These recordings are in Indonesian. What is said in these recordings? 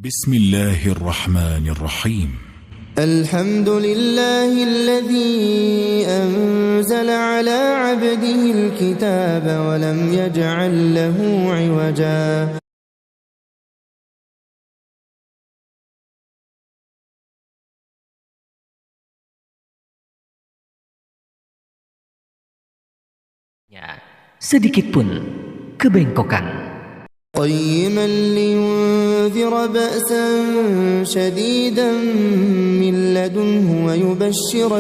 بسم الله الرحمن الرحيم الحمد لله الذي أنزل على عبده الكتاب ولم يجعل له عوجا sedikit pun kebengkokan. قيما لينذر بأسا شديدا من لدنه ويبشر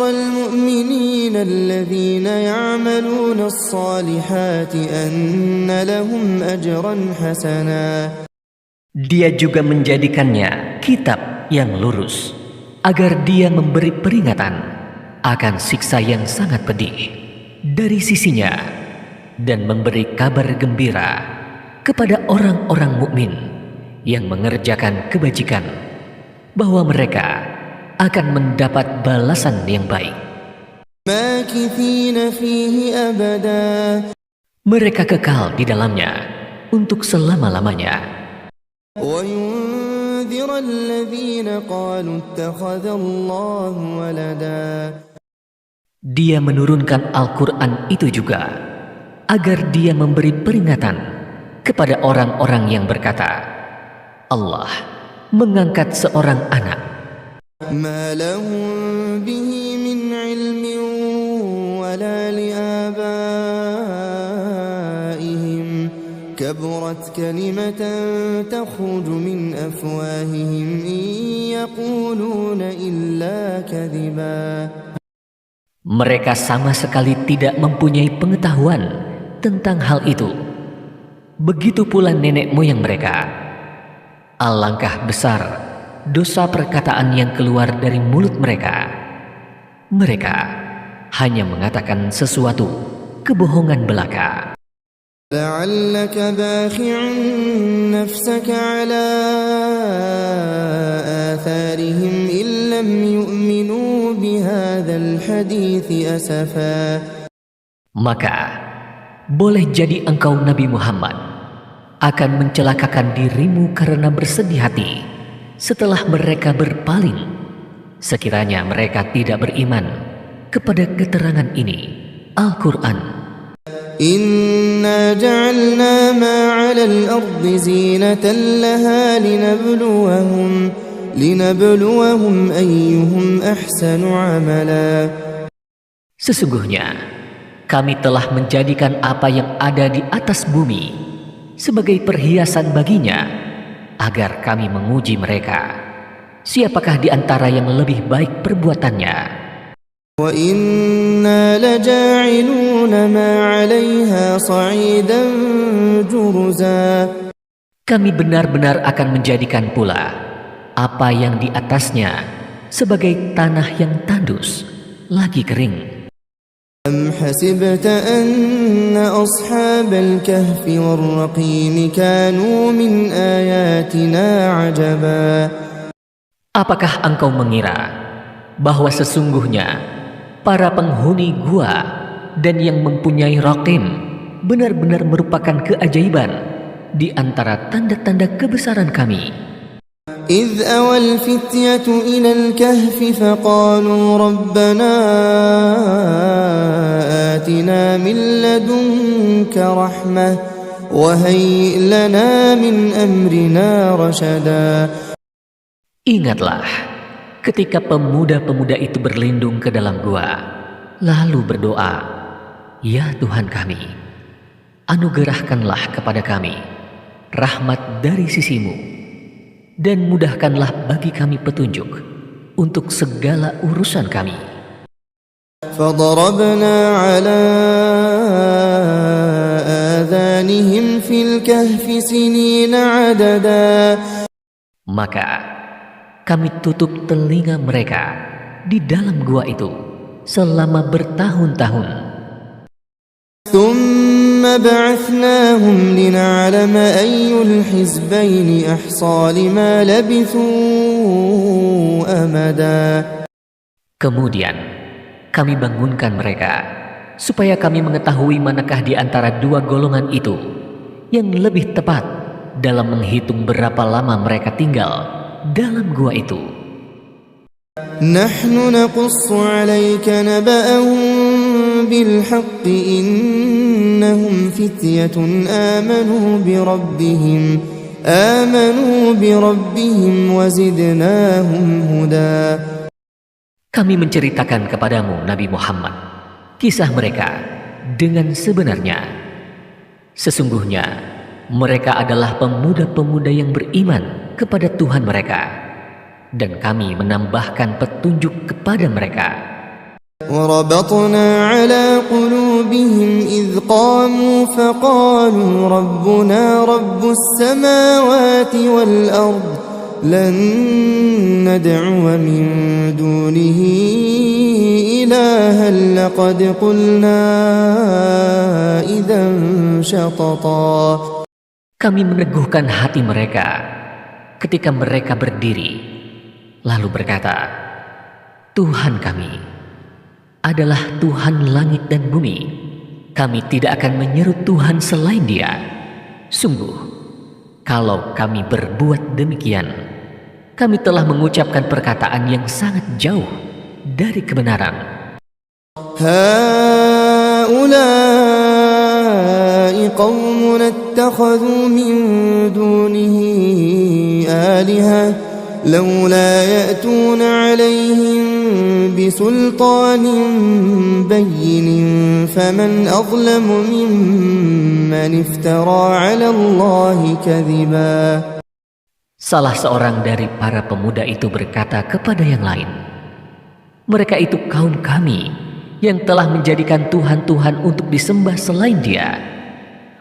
المؤمنين الذين يعملون الصالحات أن لهم أجرا حسنا. Dia juga menjadikannya kitab yang lurus agar dia memberi peringatan akan siksa yang sangat pedih dari sisinya dan memberi kabar gembira kepada orang-orang mukmin yang mengerjakan kebajikan bahwa mereka akan mendapat balasan yang baik. ماكثين فيه أبدا. Mereka kekal di dalamnya untuk selama-lamanya. وينذر الذين قالوا اتخذ الله ولدا. Dia menurunkan Al-Quran itu juga agar dia memberi peringatan kepada orang-orang yang berkata, Allah mengangkat seorang anak. ما لهم به من علم ولا لآبائهم كبرت كلمة تخرج من أفواههم إن يقولون إلا كذبا. Mereka sama sekali tidak mempunyai pengetahuan tentang hal itu. Begitu pula nenek moyang mereka. Alangkah besar dosa perkataan yang keluar dari mulut mereka. Mereka hanya mengatakan sesuatu kebohongan belaka. لعلك باخع نفسك على آثارهم إن لم يؤمنوا بهذا الحديث أسفا. Maka boleh jadi engkau Nabi Muhammad akan mencelakakan dirimu karena bersedih hati setelah mereka berpaling, sekiranya mereka tidak beriman kepada keterangan ini, Al-Quran. إنا جعلنا ما على الأرض زينة لها لنبلوهم أيهم أحسن عملا. Sesungguhnya kami telah menjadikan apa yang ada di atas bumi sebagai perhiasan baginya agar kami menguji mereka, siapakah di antara yang lebih baik perbuatannya. وَإِنَّا لَجَاعِلُونَ مَا عَلَيْهَا صَعِيدًا جُرُزًا. Kami benar-benar akan menjadikan pula apa yang di atasnya sebagai tanah yang tandus lagi kering. أَمْ حَسِبْتَ أَنَّ أَصْحَابَ الْكَهْفِ وَالرَّقِيمِ كَانُوا مِنْ آيَاتِنَا عَجَبًا. Apakah engkau mengira bahwa sesungguhnya para penghuni gua dan yang mempunyai raqim benar-benar merupakan keajaiban di antara tanda-tanda kebesaran kami? إِذْ أَوَى الْفِتْيَةُ إِلَى الْكَهْفِ فَقَالُوا رَبَّنَا آتِنَا مِنْ لَدُنْكَ رَحْمَةً وَهَيِّئْ لَنَا مِنْ أَمْرِنَا رَشَدًا. Ingatlah ketika pemuda-pemuda itu berlindung ke dalam gua, lalu berdoa, Ya Tuhan kami, anugerahkanlah kepada kami rahmat dari sisimu, dan mudahkanlah bagi kami petunjuk untuk segala urusan kami. فَضَرَبْنَا عَلَى آذَانِهِمْ فِي الْكَهْفِ سِنِينَ عَدَدًا. Maka kami tutup telinga mereka di dalam gua itu selama bertahun-tahun. ثُمَّ بَعَثْنَاهُمْ لِنَعْلَمَ أَيُّ الْحِزْبَيْنِ أَحْصَىٰ لِمَا لَبِثُوا أَمَدًا. Kemudian kami bangunkan mereka supaya kami mengetahui manakah di antara dua golongan itu yang lebih tepat dalam menghitung berapa lama mereka tinggal dalam gua itu. Nahnu naqussu 'alaika naba'ahum bil haqqi innahum fityatun amanu bi rabbihim wa zidnahum huda. Kami menceritakan kepadamu Nabi Muhammad kisah mereka dengan sebenarnya. Sesungguhnya mereka adalah pemuda-pemuda yang beriman kepada Tuhan mereka, dan kami menambahkan petunjuk kepada mereka. وَرَبَطْنَا عَلَى قُلُوبِهِمْ إِذْ قَامُوا فَقَالُوا رَبُّنَا رَبُّ السَّمَاوَاتِ وَالْأَرْضِ لَن نَّدْعُوَ مِن دُونِهِ إِلَٰهًا لَّقَدْ قُلْنَا إِذًا شَطَطًا. Kami meneguhkan hati mereka ketika mereka berdiri, lalu berkata, Tuhan kami adalah Tuhan langit dan bumi. Kami tidak akan menyeru Tuhan selain Dia. Sungguh, kalau kami berbuat demikian, kami telah mengucapkan perkataan yang sangat jauh dari kebenaran. Haula'i qaumun ittakhadhu min dunihi alihah laula ya'tuna 'alaihim bisultanin bayyin faman azlamu mimman iftara 'ala Allahi kadhiba. Salah seorang dari para pemuda itu berkata kepada yang lain, mereka itu kaum kami yang telah menjadikan Tuhan-Tuhan untuk disembah selain Dia.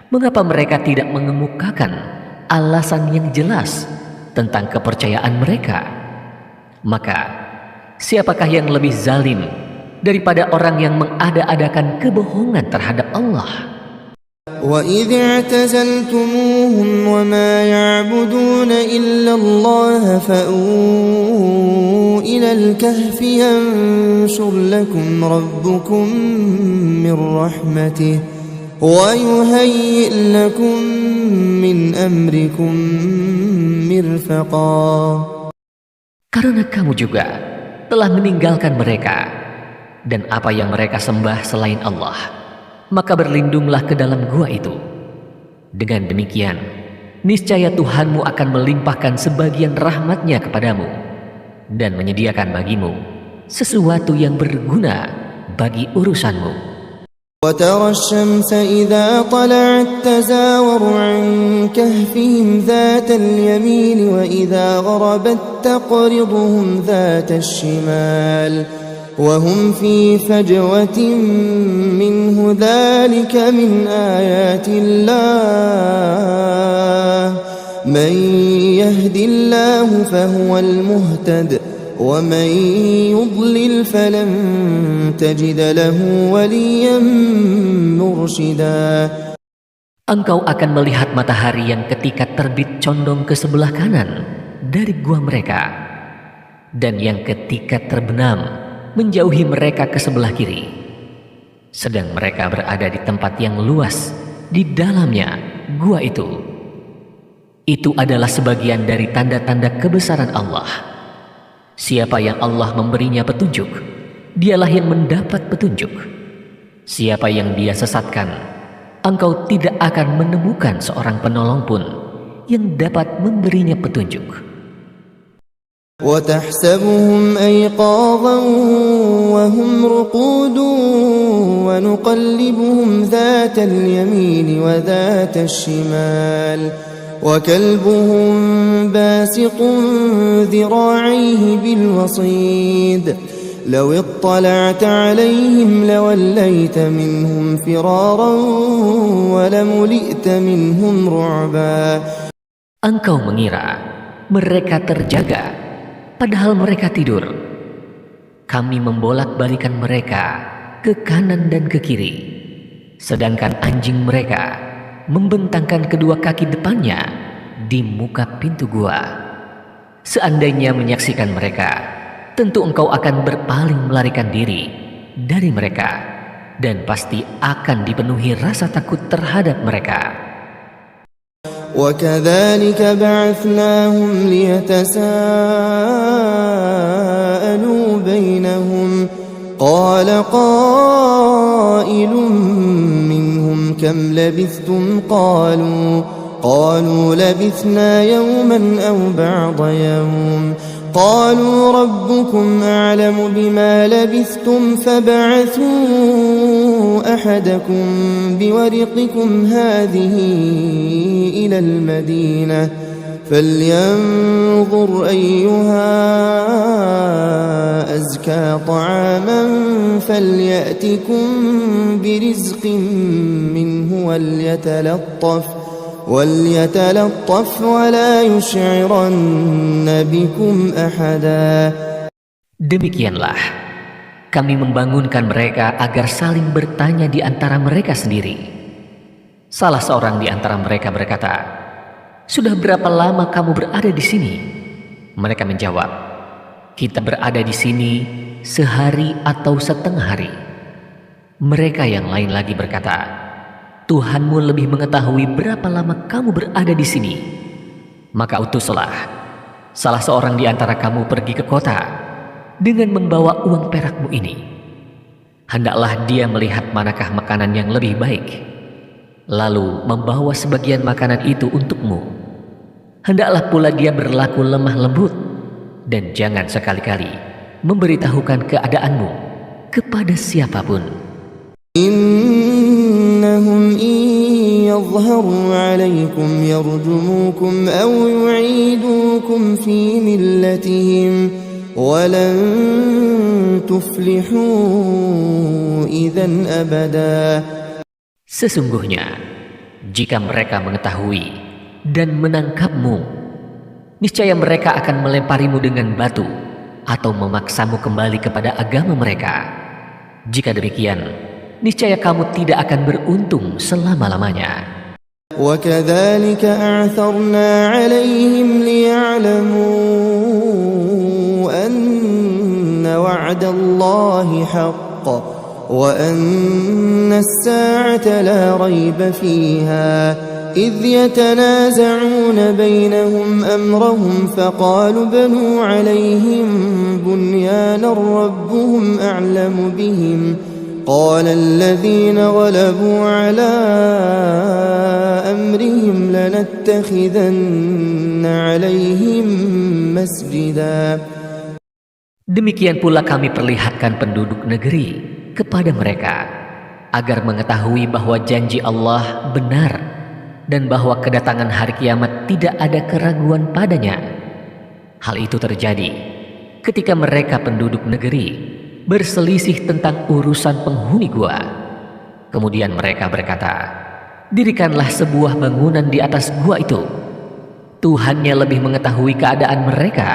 Mengapa mereka tidak mengemukakan alasan yang jelas tentang kepercayaan mereka? Maka siapakah yang lebih zalim daripada orang yang mengada-adakan kebohongan terhadap Allah? وَإِذِ اعْتَزَلْتُمُوهُمْ وَمَا يَعْبُدُونَ إِلَّا اللَّهَ فَأْوُوا إِلَى الْكَهْفِ يَنشُرْ لَكُمْ رَبُّكُمْ مِنْ رَحْمَتِهِ وَيُهَيِّئْ لَكُمْ مِنْ أَمْرِكُمْ مِرْفَقًا. Karena kamu juga telah meninggalkan mereka dan apa yang mereka sembah selain Allah, maka berlindunglah ke dalam gua itu. Dengan demikian, niscaya Tuhanmu akan melimpahkan sebagian rahmatnya kepadamu dan menyediakan bagimu sesuatu yang berguna bagi urusanmu. وَتَرَى الشَّمْسَ إِذَا طَلَعَتْ تَزَاوَرُ عَنْ كَهْفِهِمْ ذَاتَ الْيَمِينِ وَإِذَا غَرَبَتْ تَقْرِضُهُمْ ذَاتَ الشِّمَالِ وَهُمْ فِي فَجْوَةٍ مِّنْهُ ذَلِكَ مِنْ آيَاتِ اللَّهِ مَنْ يَهْدِ اللَّهُ فَهُوَ الْمُهْتَدِ وَمَنْ يُضْلِلْ فَلَنْ تَجِدَ لَهُ وَلِيًّا مُرْشِدًا. Engkau akan melihat matahari yang ketika terbit condong ke sebelah kanan dari gua mereka, dan yang ketika terbenam menjauhi mereka ke sebelah kiri. Sedang mereka berada di tempat yang luas di dalamnya gua itu. Itu adalah sebagian dari tanda-tanda kebesaran Allah. Siapa yang Allah memberinya petunjuk, dialah yang mendapat petunjuk. Siapa yang Dia sesatkan, engkau tidak akan menemukan seorang penolong pun yang dapat memberinya petunjuk. وَتَحْسَبُهُمْ أَيْقَاظًا وَهُمْ رُقُودٌ وَنُقَلِّبُهُمْ ذَاتَ الْيَمِينِ وَذَاتَ الشِّمَالِ وَكَلْبُهُمْ بَاسِطٌ ذِرَاعَيْهِ بِالْوَصِيدِ لَوِ اطَّلَعْتَ عَلَيْهِمْ لَوَلَّيْتَ مِنْهُمْ فِرَارًا وَلَمُلِئْتَ مِنْهُمْ رُعْبًا. Engkau mengira mereka terjaga, padahal mereka tidur. Kami membolak-balikan mereka ke kanan dan ke kiri, sedangkan anjing mereka membentangkan kedua kaki depannya di muka pintu gua. Seandainya menyaksikan mereka, tentu engkau akan berpaling melarikan diri dari mereka, dan pasti akan dipenuhi rasa takut terhadap mereka. وكذلك بعثناهم ليتساءلوا بينهم قال قائل منهم كم لبثتم قالوا لبثنا يوما أو بعض يوم قالوا ربكم أعلم بما لبثتم فابعثوا أحدكم بورقكم هذه إلى المدينة فلينظر أيها أزكى طعاما فليأتكم برزق منه وليتلطف ولا يشعرن بكم أحدا. Demikianlah kami membangunkan mereka agar saling bertanya di antara mereka sendiri. Salah seorang di antara mereka berkata, "Sudah berapa lama kamu berada di sini?" Mereka menjawab, "Kita berada di sini sehari atau setengah hari." Mereka yang lain lagi berkata, "Tuhanmu lebih mengetahui berapa lama kamu berada di sini. Maka utuslah salah seorang di antara kamu pergi ke kota dengan membawa uang perakmu ini. Hendaklah dia melihat manakah makanan yang lebih baik, lalu membawa sebagian makanan itu untukmu. Hendaklah pula dia berlaku lemah lembut, dan jangan sekali-kali memberitahukan keadaanmu kepada siapapun. إنهم إن يظهروا عليكم يرجموكم أو يعيدوكم في ملتهم ولن تفلحوا إذا أبدا. Sesungguhnya jika mereka mengetahui dan menangkapmu, niscaya mereka akan melemparimu dengan batu atau memaksamu kembali kepada agama mereka. Jika demikian, niscaya kamu tidak akan beruntung selama-lamanya. وَكَذَلِكَ أَعْثَرْنَا عَلَيْهِمْ لِيَعْلَمُوا أَنَّ وَعْدَ اللَّهِ حَقٌّ وَأَنَّ السَّاعَةَ لَا رَيْبَ فِيهَا إِذْ يَتَنَازَعُونَ بَيْنَهُمْ أَمْرَهُمْ فَقَالُوا ابْنُوا عَلَيْهِمْ بُنْيَانًا رَبُّهُمْ أَعْلَمُ بِهِمْ قال الذين غلبوا على أمرهم لنتخذن عليهم مسجدا. Demikian pula kami perlihatkan penduduk negeri kepada mereka agar mengetahui bahwa janji Allah benar dan bahwa kedatangan hari kiamat tidak ada keraguan padanya. Hal itu terjadi ketika mereka penduduk negeri berselisih tentang urusan penghuni gua. Kemudian mereka berkata, "Dirikanlah sebuah bangunan di atas gua itu. Tuhannya lebih mengetahui keadaan mereka,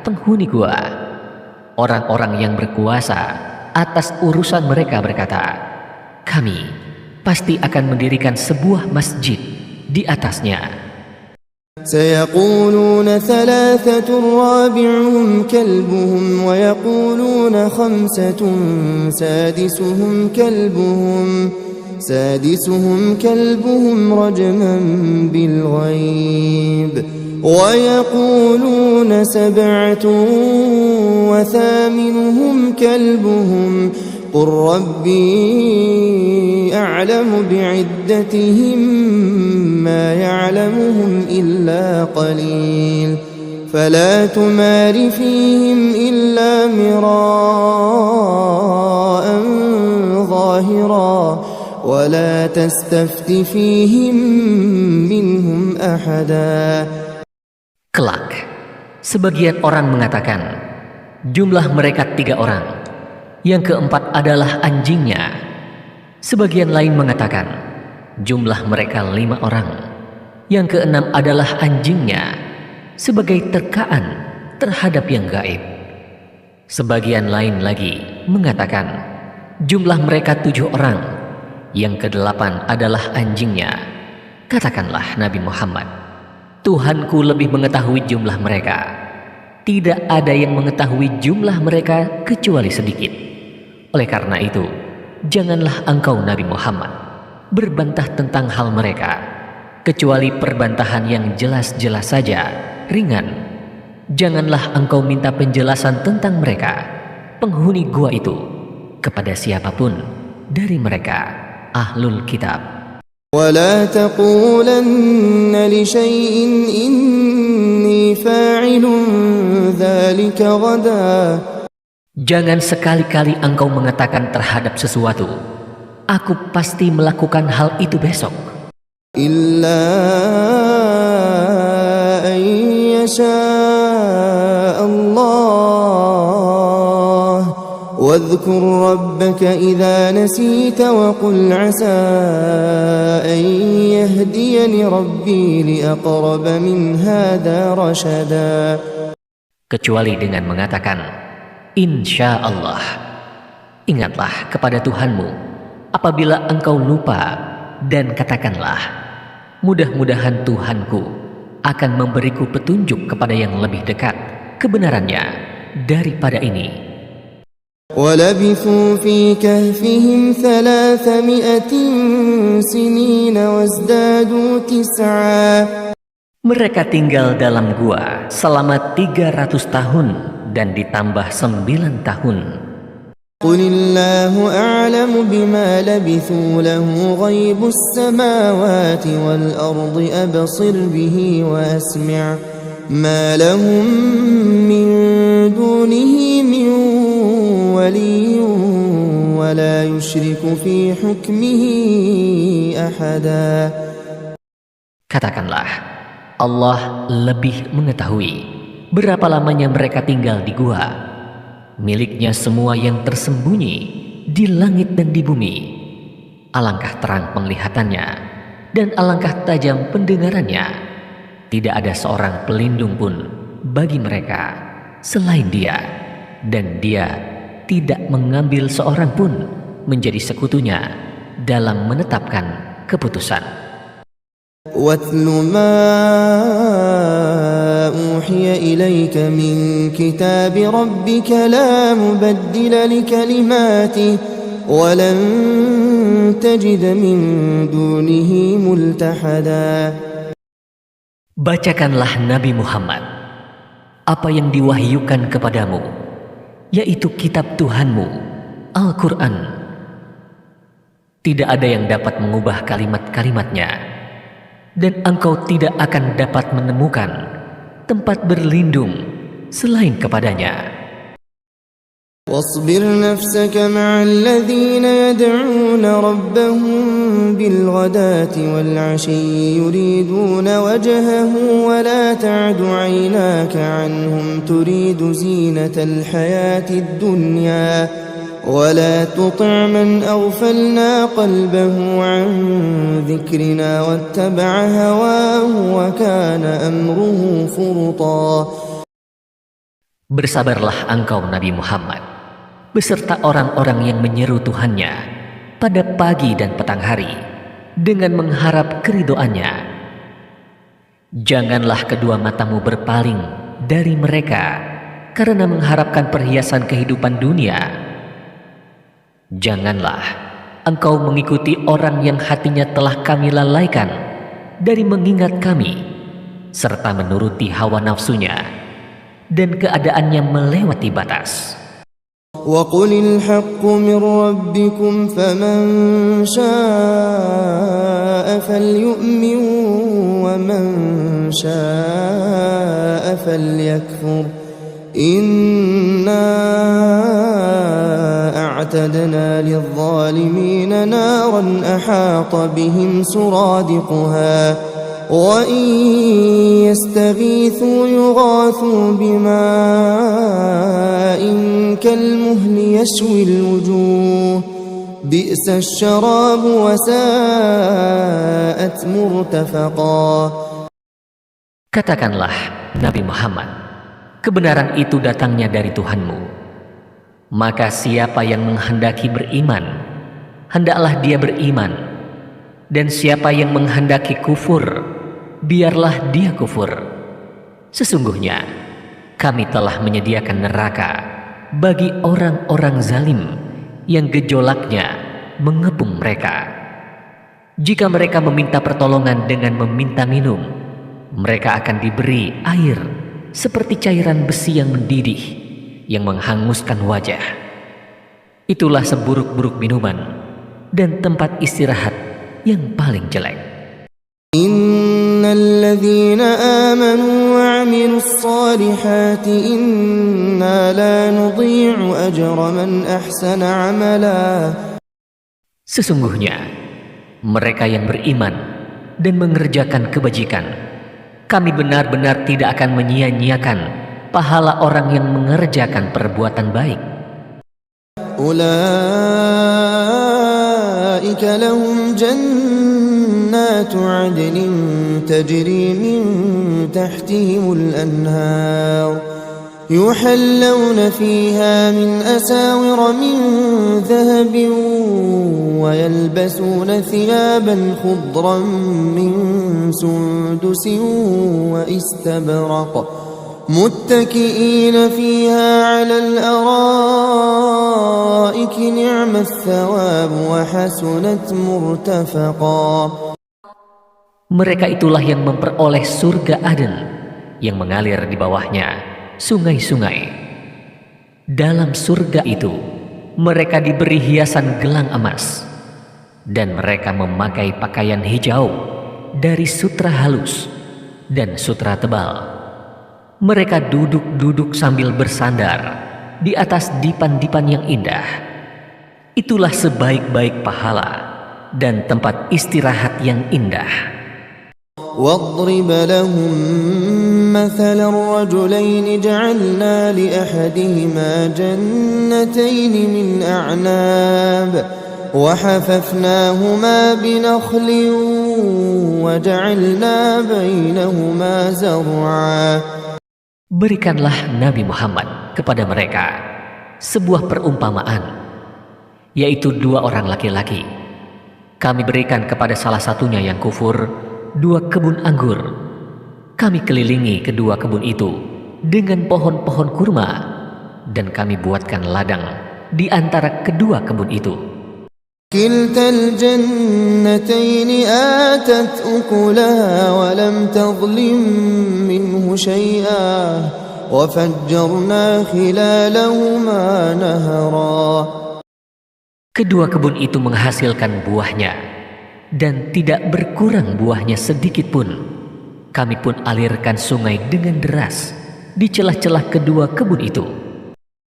penghuni gua." Orang-orang yang berkuasa atas urusan mereka berkata, "Kami pasti akan mendirikan sebuah masjid di atasnya." سيقولون ثلاثة رابعهم كلبهم ويقولون خمسة سادسهم كلبهم رجما بالغيب ويقولون سبعة وثامنهم كلبهم قل ربي أعلم بعدتهم ما يعلمهم إلا قليل فلا تمار فيهم إلا مراء ظاهرا ولا تستفت فيهم منهم أحدا. Kelak, sebagian orang mengatakan, jumlah mereka 3 orang. Yang keempat adalah anjingnya. Sebagian lain mengatakan, jumlah mereka 5 orang. Yang keenam adalah anjingnya, sebagai terkaan terhadap yang gaib. Sebagian lain lagi mengatakan, jumlah mereka 7 orang. Yang ke-8 adalah anjingnya. Katakanlah Nabi Muhammad, Tuhanku lebih mengetahui jumlah mereka. Tidak ada yang mengetahui jumlah mereka kecuali sedikit. Oleh karena itu, janganlah engkau Nabi Muhammad berbantah tentang hal mereka. kecuali perbantahan yang jelas-jelas saja, ringan. Janganlah engkau minta penjelasan tentang mereka, penghuni gua itu, kepada siapapun dari mereka, ahlul kitab. ولا تقولن لشيء إني فاعل ذلك غدا. Jangan sekali-kali engkau mengatakan terhadap sesuatu, aku pasti melakukan hal itu besok. إلا أن يشاء الله واذكر ربك إذا نسيت وقل عسى أن يهديني ربي لأقرب من هذا رشدا. Kecuali dengan mengatakan, Insya Allah. Ingatlah kepada Tuhanmu apabila engkau lupa, dan katakanlah, mudah-mudahan Tuhanku akan memberiku petunjuk kepada yang lebih dekat kebenarannya daripada ini. وَلَبِثُوا فِي كَهْفِهِمْ 300 سِنِينَ وَازْدَادُوا 9. Mereka tinggal dalam gua selama 300 tahun dan ditambah 9 tahun. قُلِ اللَّهُ أَعْلَمُ بِمَا لَبِثُوا لَهُ غَيْبُ السَّمَاوَاتِ وَالْأَرْضِ أَبْصِرْ بِهِ وَأَسْمِعْ مَا لَهُم مِّن دُونِهِ مِن وَلِيٍّ وَلَا يُشْرِكُ فِي حُكْمِهِ أَحَدًا. Katakanlah, Allah lebih mengetahui berapa lamanya mereka tinggal di gua. Miliknya semua yang tersembunyi di langit dan di bumi. Alangkah terang penglihatannya dan alangkah tajam pendengarannya. Tidak ada seorang pelindung pun bagi mereka selain Dia, dan Dia tidak mengambil seorang pun menjadi sekutunya dalam menetapkan keputusan. وَاتْلُ مَا أُوحِيَ إِلَيْكَ مِنْ كِتَابِ رَبِّكَ لَا مُبَدِّلَ لِكَلِمَاتِهِ وَلَنْ تَجِدَ مِنْ دُونِهِ مُلْتَحَدًا. Bacakanlah Nabi Muhammad apa yang diwahyukan kepadamu, yaitu kitab Tuhanmu, Al-Quran. Tidak ada yang dapat mengubah kalimat-kalimatnya, dan engkau tidak akan dapat menemukan tempat berlindung selain kepadanya. واصبر نفسك مع الذين يدعون ربهم بالغداة والعشي يريدون وجهه ولا تعد عيناك عنهم تريد زينة الحياة الدنيا ولا تطع من أغفلنا قلبه عن ذكرنا واتبع هواه وكان أمره فرطا. Bersabarlah engkau Nabi Muhammad beserta orang-orang yang menyeru Tuhannya pada pagi dan petang hari dengan mengharap keridhoannya. Janganlah kedua matamu berpaling dari mereka karena mengharapkan perhiasan kehidupan dunia. Janganlah engkau mengikuti orang yang hatinya telah kami lalaikan dari mengingat kami, serta menuruti hawa nafsunya dan keadaannya melewati batas. وَقُلِ الْحَقُّ مِنْ رَبِّكُمْ فَمَنْ شَاءَ فَلْيُؤْمِنْ وَمَنْ شَاءَ فَلْيَكْفُرْ إِنَّا أَعْتَدْنَا لِلظَّالِمِينَ نَارًا أَحَاطَ بِهِمْ سُرَادِقُهَا وَإِنْ يَسْتَغِيثُوا يُغَاثُوا بِمَاءٍ كَالْمُهْلِ يَشْوِي الْوُجُوهَ بِئْسَ الشَّرَابُ وَسَاءَتْ مُرْتَفَقًا. Katakanlah Nabi Muhammad, kebenaran itu datangnya dari Tuhanmu. Maka siapa yang menghendaki beriman, hendaklah dia beriman. Dan siapa yang menghendaki kufur, biarlah dia kufur. Sesungguhnya kami telah menyediakan neraka bagi orang-orang zalim yang gejolaknya mengepung mereka. Jika mereka meminta pertolongan dengan meminta minum, mereka akan diberi air seperti cairan besi yang mendidih, yang menghanguskan wajah. Itulah seburuk-buruk minuman dan tempat istirahat yang paling jelek. Innal ladzina amanu wa 'amilus solihati inna la nudhi'u ajra man ahsana 'amala. Sesungguhnya mereka yang beriman dan mengerjakan kebajikan, kami benar-benar tidak akan menyia-nyiakan pahala orang yang mengerjakan perbuatan baik. Ulaika lahum jannatu 'adnin tajri min tahtihimul anhar yuhallawna fiha min asawira min dhahabin wa yalbasuna thiyaban khudran min sundusin wa istabraq muttaki'ina fiha 'alal araiki ni'mas thawab wa hasunat murtafaqa. Mereka itulah yang memperoleh surga Aden yang mengalir di bawahnya sungai-sungai. Dalam surga itu mereka diberi hiasan gelang emas, dan mereka memakai pakaian hijau dari sutra halus dan sutra tebal. Mereka duduk-duduk sambil bersandar di atas dipan-dipan yang indah. Itulah sebaik-baik pahala dan tempat istirahat yang indah. واضرب لهم مثل الرجلين جعلنا لأحدهما جنتين من أعناب وحففناهما بنخل وجعلنا بينهما زرعا. Berikanlah Nabi Muhammad kepada mereka sebuah perumpamaan, yaitu dua orang laki-laki. Kami berikan kepada salah satunya yang kufur 2 kebun anggur. Kami kelilingi kedua kebun itu dengan pohon-pohon kurma, dan kami buatkan ladang di antara kedua kebun itu. Kiltal jannatayn atat ukulaha wa lam tadhlim minhu shay'a wa fajjarna khilalahuma nahara. Kedua kebun itu menghasilkan buahnya, dan tidak berkurang buahnya sedikit pun. Kami pun alirkan sungai dengan deras di celah-celah kedua kebun itu.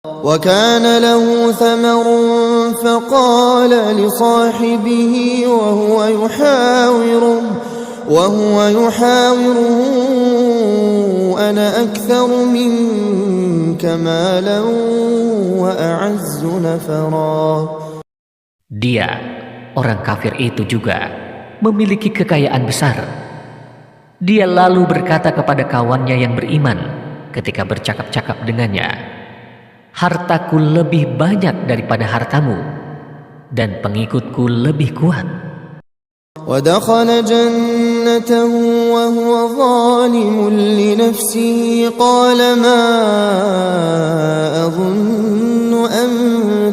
Wa kana lahu thamarun faqala li sahibihi wa huwa yuhawiruhu ana aktharu minka malan wa a'azzu nafara. Dia, orang kafir itu juga memiliki kekayaan besar. Dia lalu berkata kepada kawannya yang beriman ketika bercakap-cakap dengannya, "Hartaku lebih banyak daripada hartamu, dan pengikutku lebih kuat." Wa dakhala jannatahu wa huwa zalimun li nafsihi qala ma adhunnu an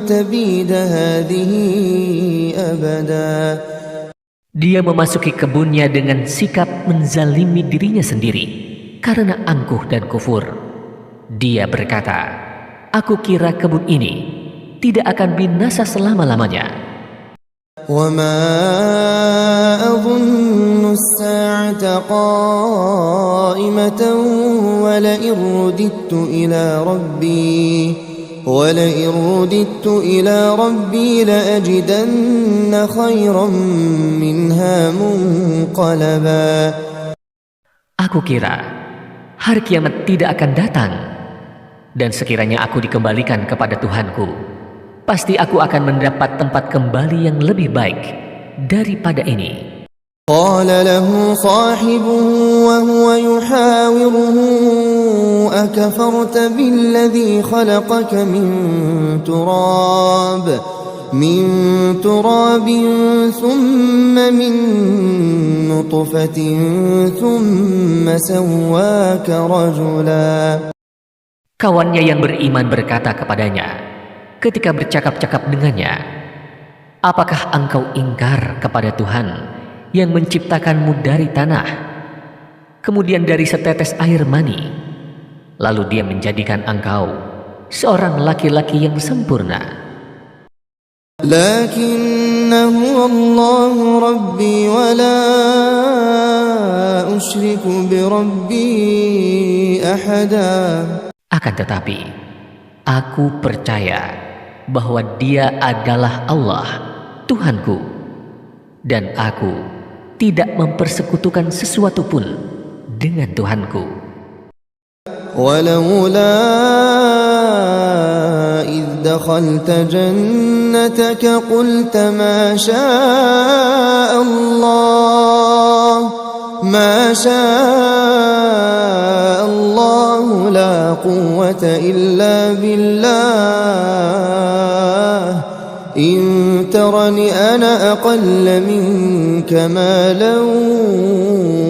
tabida hadhihi abada. Dia memasuki kebunnya dengan sikap menzalimi dirinya sendiri karena angkuh dan kufur. Dia berkata, "Aku kira kebun ini tidak akan binasa selama-lamanya." Wa ma adhunnu as-sa'ata qa'imatan wa la irudittu ila rabbi وَلَئِنْ رُدِدتُّ إِلَى رَبِّي لَأَجِدَنَّ خَيْرًا مِنْهَا مُنْقَلَبًا. Aku kira hari kiamat tidak akan datang, dan sekiranya aku dikembalikan kepada Tuhanku, pasti aku akan mendapat tempat kembali yang lebih baik daripada ini. قال له صاحبه وهو يحاوره أكفرت بالذي خلقك من تراب ثم من نطفة ثم سواك رجلا. Kawannya yang beriman berkata kepadanya ketika bercakap-cakap dengannya, "Apakah engkau ingkar kepada Tuhan yang menciptakanmu dari tanah, kemudian dari setetes air mani, lalu Dia menjadikan engkau seorang laki-laki yang sempurna. Lakinnahu Allahu Rabbi wa la usyriku bi Rabbi ahada. Akan tetapi, aku percaya bahwa Dia adalah Allah, Tuhanku, dan aku tidak mempersekutukan sesuatu pun dengan Tuhanku. Walaula idh dakhalta jannataka qulta ma syaa Allah la quwwata illa billah in tarani ana aqalla minka malan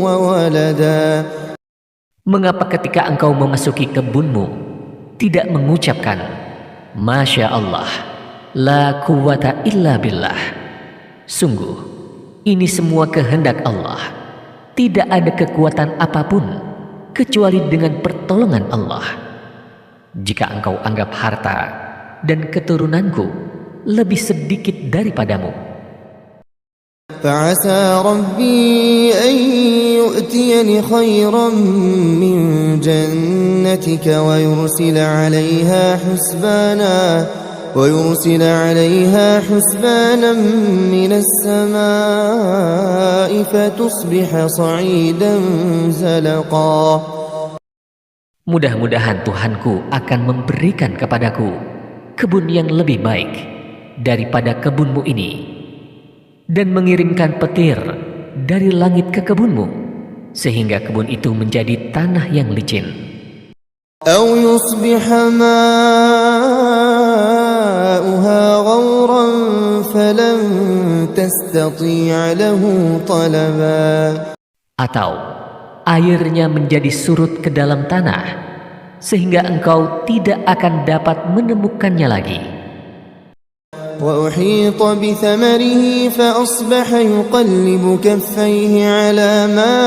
wa walada. Mengapa ketika engkau memasuki kebunmu tidak mengucapkan Masya Allah, la quwwata illa billah? Sungguh, ini semua kehendak Allah. Tidak ada kekuatan apapun kecuali dengan pertolongan Allah. Jika engkau anggap harta dan keturunanku lebih sedikit daripadamu, فعسى ربي أن يؤتيني خيرا من جنتك ويرسل عليها حسبانا من السماء فتصبح صعيدا زلقا. Mudah-mudahan Tuhanku akan memberikan kepadaku kebun yang lebih baik daripada kebunmu ini, dan mengirimkan petir dari langit ke kebunmu, sehingga kebun itu menjadi tanah yang licin. أو يصبح ماؤها غورا فلن تستطيع له طلبا. Atau airnya menjadi surut ke dalam tanah, sehingga engkau tidak akan dapat menemukannya lagi. وأحيط بثمره فأصبح يقلب كفيه على ما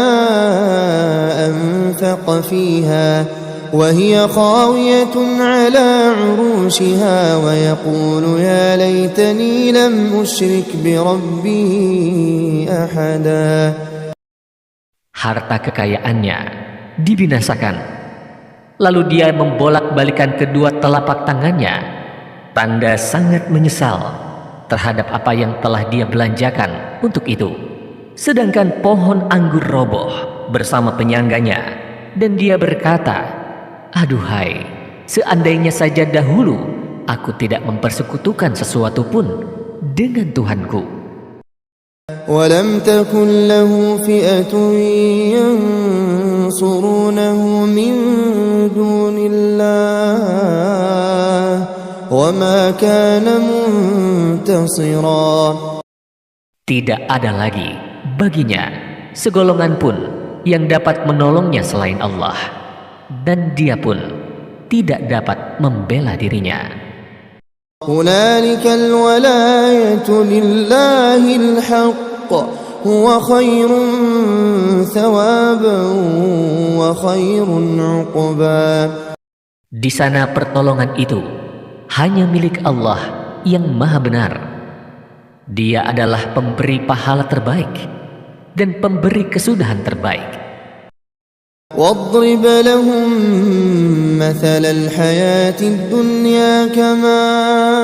أنفق فيها وهي خاوية على عروشها ويقول يا ليتني لم أشرك بربي أحدا. Harta kekayaannya dibinasakan, lalu dia membolak-balikan kedua telapak tangannya, tanda sangat menyesal terhadap apa yang telah dia belanjakan untuk itu. Sedangkan pohon anggur roboh bersama penyangganya, dan dia berkata, aduhai, seandainya saja dahulu aku tidak mempersekutukan sesuatu pun dengan Tuhanku. ولم تكن له فئة ينصرونه من دون الله وما كان منتصرا. Tidak ada lagi baginya segolongan pun yang dapat menolongnya selain Allah, dan dia pun tidak dapat membela dirinya. هنالك الولاية لله الحق هو خير ثوابا وخير عقبا. Di sana pertolongan itu hanya milik Allah yang Maha Benar. Dia adalah pemberi pahala terbaik dan pemberi kesudahan terbaik. واضرب لهم مثل الحياة الدنيا كماء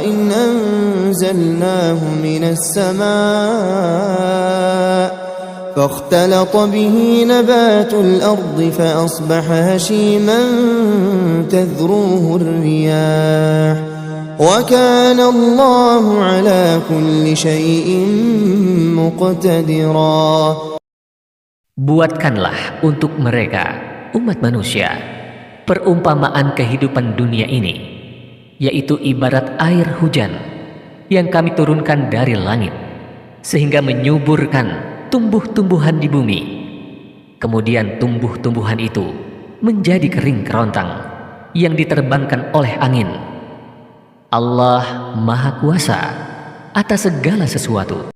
إن أنزلناه من السماء فاختلط به نبات الأرض فأصبح هشيما تذروه الرياح وكان الله على كل شيء مقتدرا. Buatkanlah untuk mereka, umat manusia, perumpamaan kehidupan dunia ini, yaitu ibarat air hujan yang kami turunkan dari langit, sehingga menyuburkan tumbuh-tumbuhan di bumi. Kemudian tumbuh-tumbuhan itu menjadi kering kerontang yang diterbangkan oleh angin. Allah Maha Kuasa atas segala sesuatu.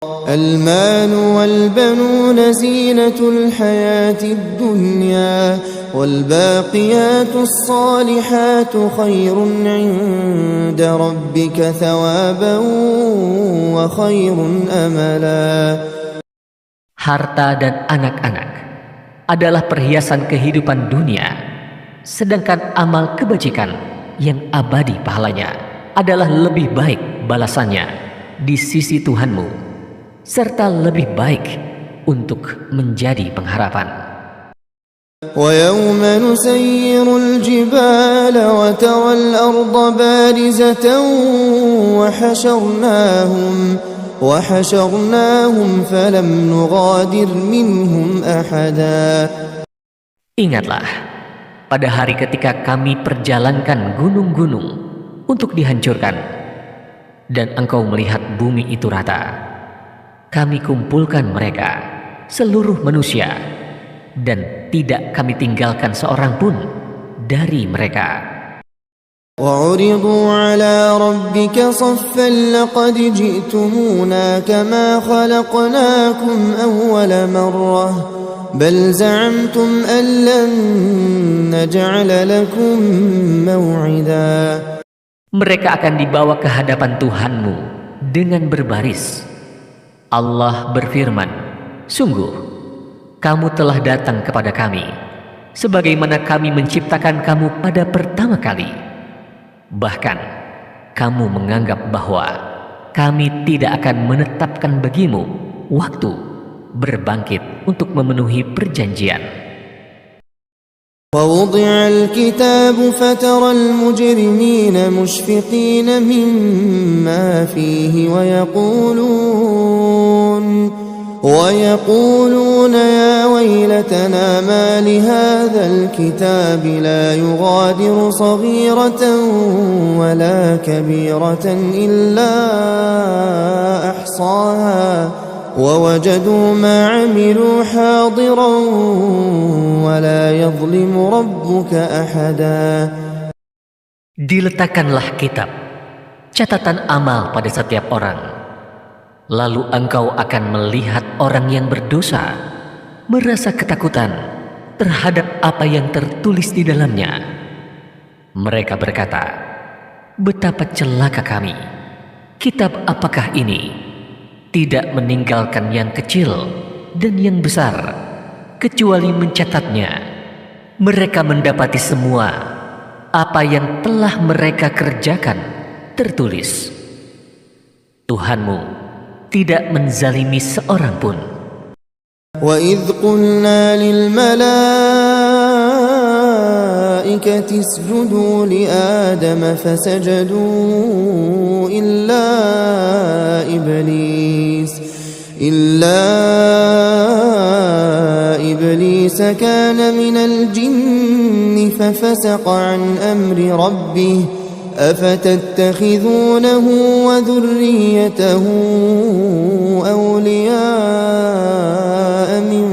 المال والبنون زينة الحياة الدنيا والباقيات الصالحات خير عند ربك ثوابا وخير أملا. Harta dan anak-anak adalah perhiasan kehidupan dunia, sedangkan amal kebajikan yang abadi pahalanya adalah lebih baik balasannya di sisi Tuhanmu, serta lebih baik untuk menjadi pengharapan. ويوم نسير الجبال وترى الأرض بارزة وحشرناهم فلم نغادر منهم أحدا. Ingatlah pada hari ketika kami perjalankan gunung-gunung untuk dihancurkan, dan engkau melihat bumi itu rata. Kami kumpulkan mereka, seluruh manusia, dan tidak kami tinggalkan seorang pun dari mereka. وعرضوا على ربك صفا لقد جئتمونا كما خلقناكم أول مرة بل زعمتم أن لن نجعل لكم موعدا. Mereka akan dibawa ke hadapan Tuhanmu dengan berbaris. Allah berfirman, sungguh kamu telah datang kepada kami sebagaimana kami menciptakan kamu pada pertama kali. Bahkan kamu menganggap bahwa kami tidak akan menetapkan bagimu waktu berbangkit untuk memenuhi perjanjian. ووضع الكتاب فترى المجرمين مشفقين مما فيه ويقولون يا ويلتنا ما لهذا الكتاب لا يغادر صغيرة ولا كبيرة إلا أحصاها ووجدوا ما عملوا حاضرا ولا يظلم ربك أحدا. Diletakkanlah kitab, catatan amal pada setiap orang. Lalu engkau akan melihat orang yang berdosa merasa ketakutan terhadap apa yang tertulis di dalamnya. Mereka berkata, betapa celaka kami. Kitab apakah ini? Tidak meninggalkan yang kecil dan yang besar, kecuali mencatatnya. Mereka mendapati semua apa yang telah mereka kerjakan tertulis. Tuhanmu tidak menzalimi seorang pun. وَإِذْ قُلْنَا لِلْمَلَائِكَةِ اسْجُدُوا لِآدَمَ فَسَجَدُوا إِلَّا إِبْلِيسَ كَانَ مِنَ الْجِنِّ فَفَسَقَ عَنْ أَمْرِ رَبِّهِ أَفَتَتَّخِذُونَهُ وَذُرِّيَّتَهُ أَوْلِيَاءَ مِنْ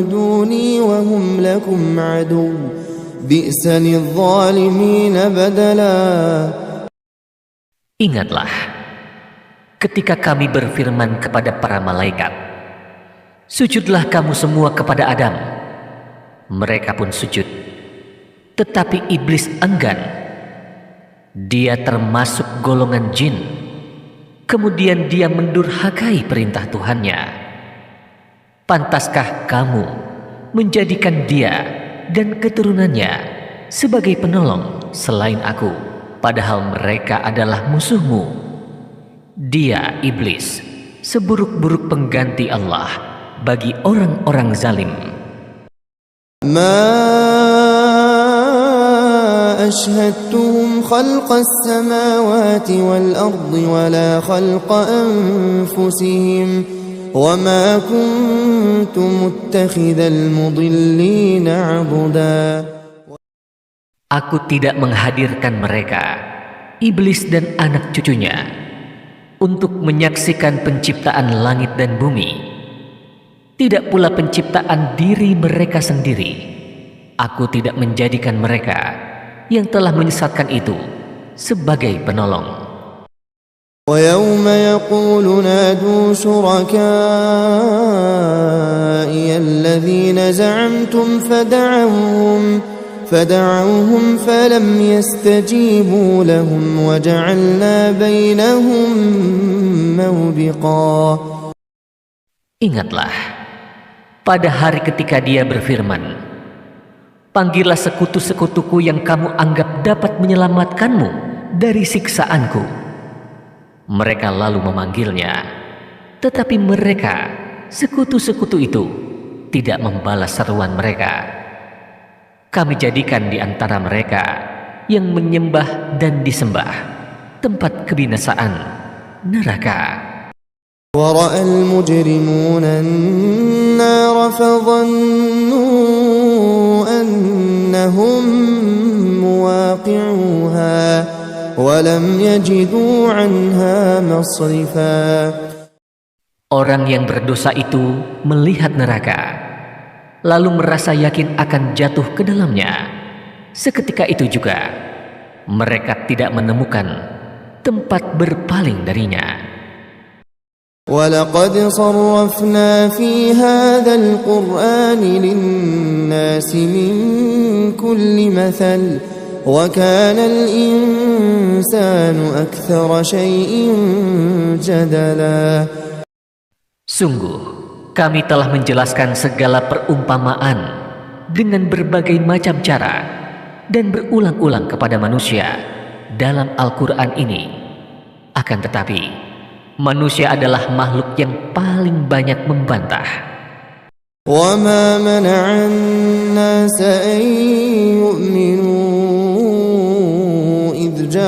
دُونِي وَهُمْ لَكُمْ عَدُوٌّ بِئْسَ لِلظَّالِمِينَ بَدَلًا. Ingatlah ketika kami berfirman kepada para malaikat, sujudlah kamu semua kepada Adam. Mereka pun sujud, tetapi iblis enggan. Dia termasuk golongan jin. Kemudian dia mendurhakai perintah Tuhannya. Pantaskah kamu menjadikan dia dan keturunannya sebagai penolong selain aku, padahal mereka adalah musuhmu? Dia, iblis, seburuk-buruk pengganti Allah bagi orang-orang zalim. أشهدتهم خلق السماوات والأرض ولا خلق أنفسهم وما كنت متخذ المضلين عضدا. Aku tidak menghadirkan mereka, iblis dan anak cucunya, untuk menyaksikan penciptaan langit dan bumi, tidak pula penciptaan diri mereka sendiri. Aku tidak menjadikan mereka yang telah menyesatkan itu sebagai penolong. ويوم يقول نادوا شركائي الذين زعمتم فدعوهم فلم يستجيبوا لهم وجعلنا بينهم موبقا. Ingatlah pada hari ketika Dia berfirman, panggillah sekutu-sekutuku yang kamu anggap dapat menyelamatkanmu dari siksaanku. Mereka lalu memanggilnya, tetapi mereka, sekutu-sekutu itu, tidak membalas seruan mereka. Kami jadikan di antara mereka yang menyembah dan disembah tempat kebinasaan, neraka. ورأى المجرمون النار فظنوا أنهم مواقعوها ولم يجدوا عنها مصرفا. Orang yang berdosa itu melihat neraka, lalu merasa yakin akan jatuh ke dalamnya. Seketika itu juga mereka tidak menemukan tempat berpaling darinya. وَلَقَدْ صَرَّفْنَا فِي هَذَا الْقُرْآنِ لِلنَّاسِ مِنْ كُلِّ مَثَلٍ وَكَانَ الْإِنْسَانُ أَكْثَرَ شَيْءٍ جَدَلًا. Sungguh, kami telah menjelaskan segala perumpamaan dengan berbagai macam cara dan berulang-ulang kepada manusia dalam Al-Quran ini. Akan tetapi, manusia adalah makhluk yang paling banyak membantah. وَمَا مَنَعَ النَّاسَ أَن يُؤْمِنُوا إِذْ جَاءَهُمُ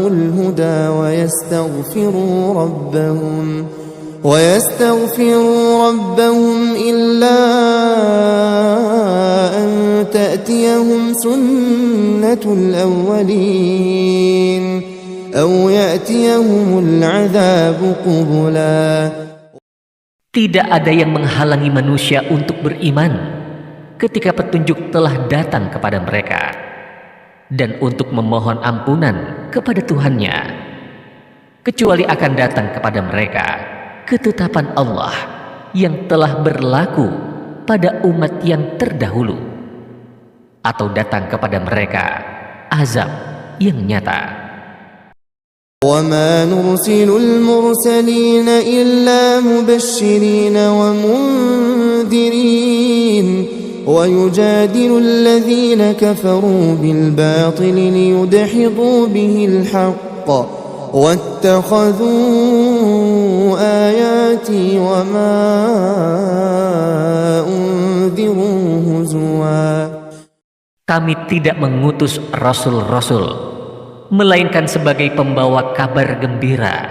الْهُدَى وَيَسْتَغْفِرُوا رَبَّهُمْ إِلَّا أَن تَأْتِيَهُمْ سُنَّةُ الْأَوَّلِينَ أَوْ يَأْتِيَهُمُ الْعَذَابُ قُبُلًا. Tidak ada yang menghalangi manusia untuk beriman ketika petunjuk telah datang kepada mereka, dan untuk memohon ampunan kepada Tuhannya, kecuali akan datang kepada mereka ketetapan Allah yang telah berlaku pada umat yang terdahulu, atau datang kepada mereka azab yang nyata. وَمَا نُرْسِلُ الْمُرْسَلِينَ إِلَّا مُبَشِّرِينَ وَمُنذِرِينَ وَيُجَادِلُ الَّذِينَ كَفَرُوا بِالْبَاطِلِ لِيُدْحِضُوا بِهِ الْحَقَّ وَاتَّخَذُوا آيَاتِي وَمَا أُنذِرُوا هُزُوًا. Kami tidak mengutus rasul-rasul melainkan sebagai pembawa kabar gembira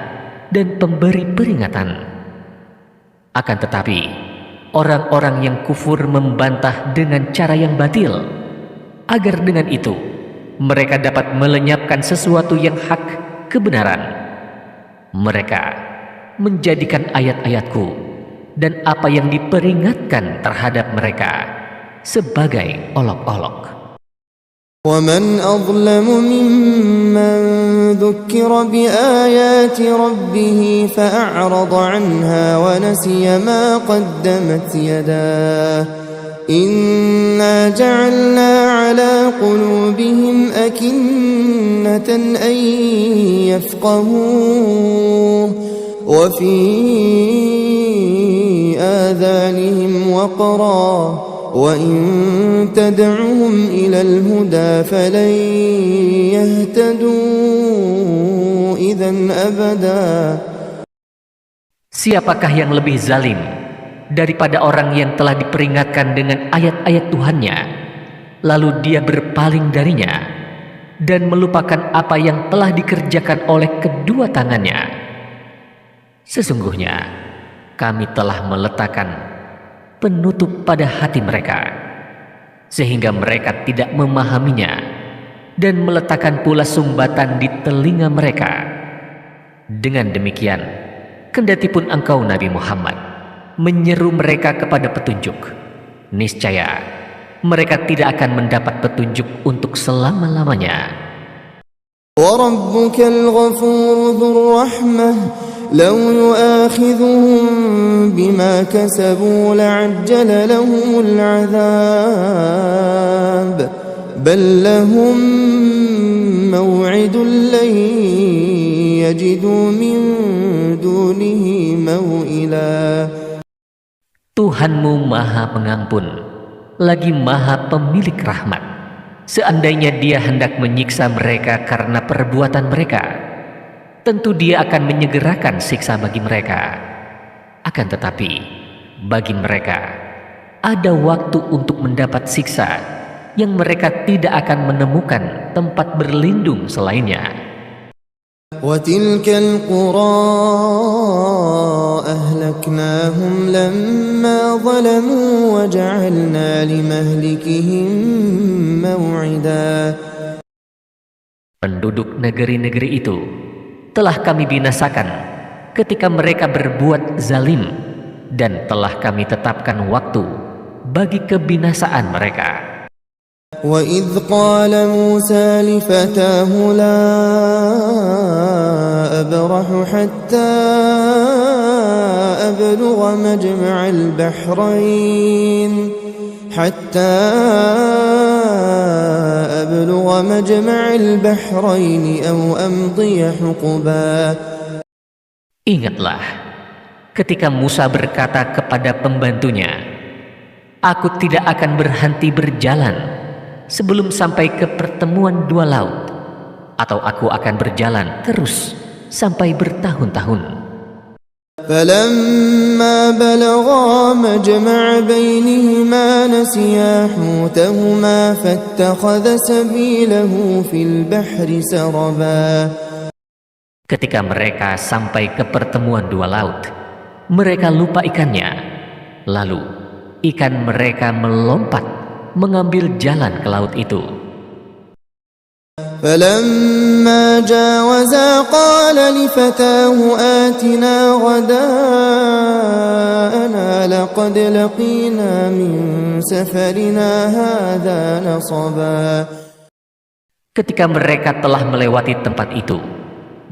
dan pemberi peringatan. Akan tetapi, orang-orang yang kufur membantah dengan cara yang batil, agar dengan itu mereka dapat melenyapkan sesuatu yang hak, kebenaran. Mereka menjadikan ayat-ayatku dan apa yang diperingatkan terhadap mereka sebagai olok-olok. وَمَنْ أَظْلَمُ مِمَّنْ ذُكِّرَ بِآيَاتِ رَبِّهِ فَأَعْرَضَ عَنْهَا وَنَسِيَ مَا قَدَّمَتْ يَدَاهُ إِنَّا جَعَلْنَا عَلَى قُلُوبِهِمْ أَكِنَّةً أَنْ يَفْقَهُوهُ وَفِي آذَانِهِمْ وَقْرًا وَإِن تَدْعُهُمْ إِلَى الْهُدَى فَلَنْ يَهْتَدُوا إِذًا أَبَدًا. Siapakah yang lebih zalim daripada orang yang telah diperingatkan dengan ayat-ayat Tuhannya, lalu dia berpaling darinya dan melupakan apa yang telah dikerjakan oleh kedua tangannya? Sesungguhnya kami telah meletakkan penutup pada hati mereka, sehingga mereka tidak memahaminya, dan meletakkan pula sumbatan di telinga mereka. Dengan demikian, kendatipun engkau Nabi Muhammad menyeru mereka kepada petunjuk, niscaya mereka tidak akan mendapat petunjuk untuk selama-lamanya. وربك الغفور ذو الرحمة لو يؤاخذهم بما كسبوا لعجل لهم العذاب بل لهم موعد لن يجدوا من دونه موئلا. Tuhanmu Maha Pengampun, lagi Maha Pemilik Rahmat. Seandainya Dia hendak menyiksa mereka karena perbuatan mereka, tentu Dia akan menyegerakan siksa bagi mereka. Akan tetapi, bagi mereka ada waktu untuk mendapat siksa yang mereka tidak akan menemukan tempat berlindung selainnya. وَتِلْكَ الْقُرَىٰ أَهْلَكْنَاهُمْ لَمَّا ظَلَمُوا وَجَعَلْنَا لِمَهْلِكِهِم مَّوْعِدًا. Penduduk negeri-negeri itu telah kami binasakan ketika mereka berbuat zalim, dan telah kami tetapkan waktu bagi kebinasaan mereka. وَإِذْ قَالَ مُوسَى لِفَتَاهُ لَا أَبْرَحُ حَتَّى أَبْلُغَ مَجْمَعَ الْبَحْرَيْنِ أَوْ أَمْضِيَ حُقُبًا. Ingatlah ketika Musa berkata kepada pembantunya, "Aku tidak akan berhenti berjalan sebelum sampai ke pertemuan dua laut, atau aku akan berjalan terus sampai bertahun-tahun." فَلَمَّا بَلَغَا مَجْمَعَ بَيْنِهِمَا نَسِيَا حُوتَهُمَا فَاتَّخَذَ سَبِيلَهُ فِي الْبَحْرِ سَرَبًا. Ketika mereka sampai ke pertemuan dua laut, mereka lupa ikannya. Lalu ikan mereka melompat mengambil jalan ke laut itu. فَلَمَّا جَاوَزَا قَالَ لِفَتَاهُ آتِنَا غَدَاءَنَا لَقَدْ لَقِينَا مِنْ سَفَرِنَا هَذَا نَصَبًا. Ketika mereka telah melewati tempat itu,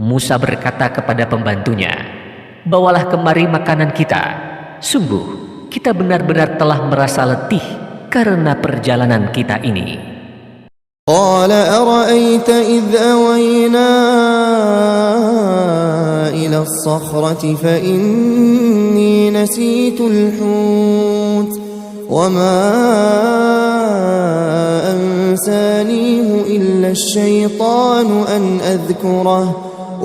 Musa berkata kepada pembantunya, "Bawalah kemari makanan kita. Sungguh, kita benar-benar telah merasa letih karena perjalanan kita ini." قال أرأيت إذ أوينا إلى الصخرة فإني نسيت الحوت وما أنسانيه إلا الشيطان أن أذكره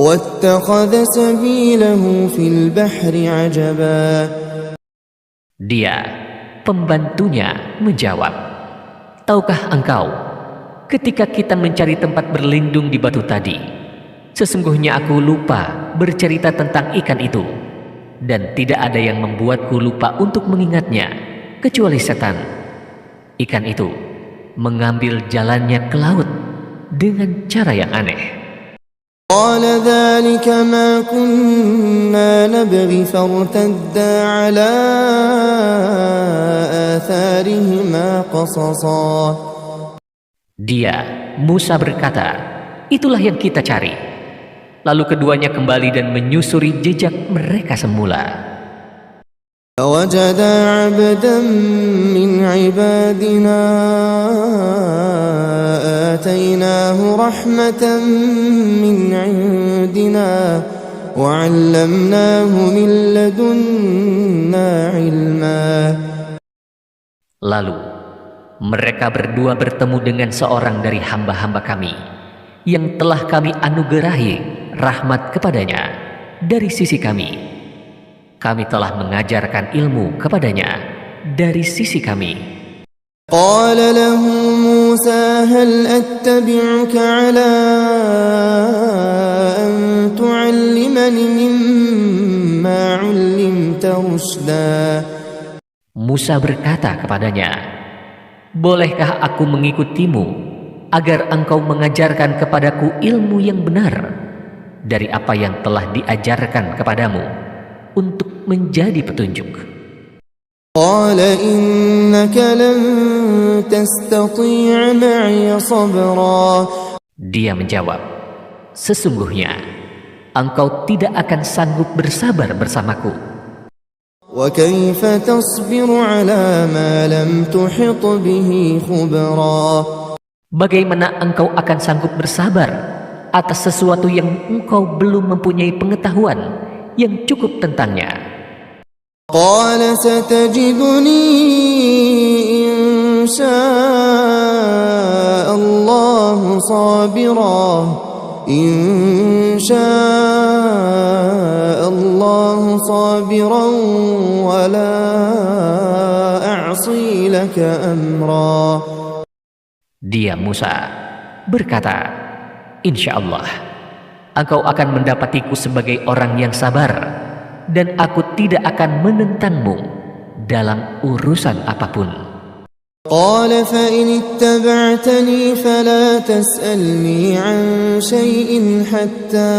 واتخذ سبيله في البحر عجبا. Dia, pembantunya, menjawab, "Tahukah engkau, ketika kita mencari tempat berlindung di batu tadi, sesungguhnya aku lupa bercerita tentang ikan itu, dan tidak ada yang membuatku lupa untuk mengingatnya kecuali setan. Ikan itu mengambil jalannya ke laut dengan cara yang aneh." قال ذلك ما كنا نبغي فارتدا على آثارهما قصصا. Dia, Musa berkata, "Itulah yang kita cari." Lalu keduanya kembali dan menyusuri jejak mereka semula. فوجدا عبدا من عبادنا آتيناه رحمة من عندنا وعلمناه من لدنا علما. Lalu mereka berdua bertemu dengan seorang dari hamba-hamba kami yang telah kami anugerahi rahmat kepadanya dari sisi kami. Kami telah mengajarkan ilmu kepadanya dari sisi kami. قال له موسى هل أتبعك على أن تعلمني مما علمت رشدا. Musa berkata kepadanya, "Bolehkah aku mengikutimu agar engkau mengajarkan kepadaku ilmu yang benar dari apa yang telah diajarkan kepadamu untuk menjadi petunjuk?" قال إنك لن تستطيع معي صبرا. Dia menjawab, sesungguhnya engkau tidak akan sanggup bersabar bersamaku. وكيف تصبر على ما لم تحط به خبرا Bagaimana engkau akan sanggup bersabar atas sesuatu yang engkau belum mempunyai pengetahuan yang cukup tentangnya? قال ستجدني إن شاء الله صابرا إن شاء الله صابرا ولا أعصي لك أمرا. Dia Musa berkata, insya Allah engkau akan mendapatiku sebagai orang yang sabar, dan aku tidak akan menentangmu dalam urusan apapun. قال فإن اتبعتني فلا تسألني عن شيء حتى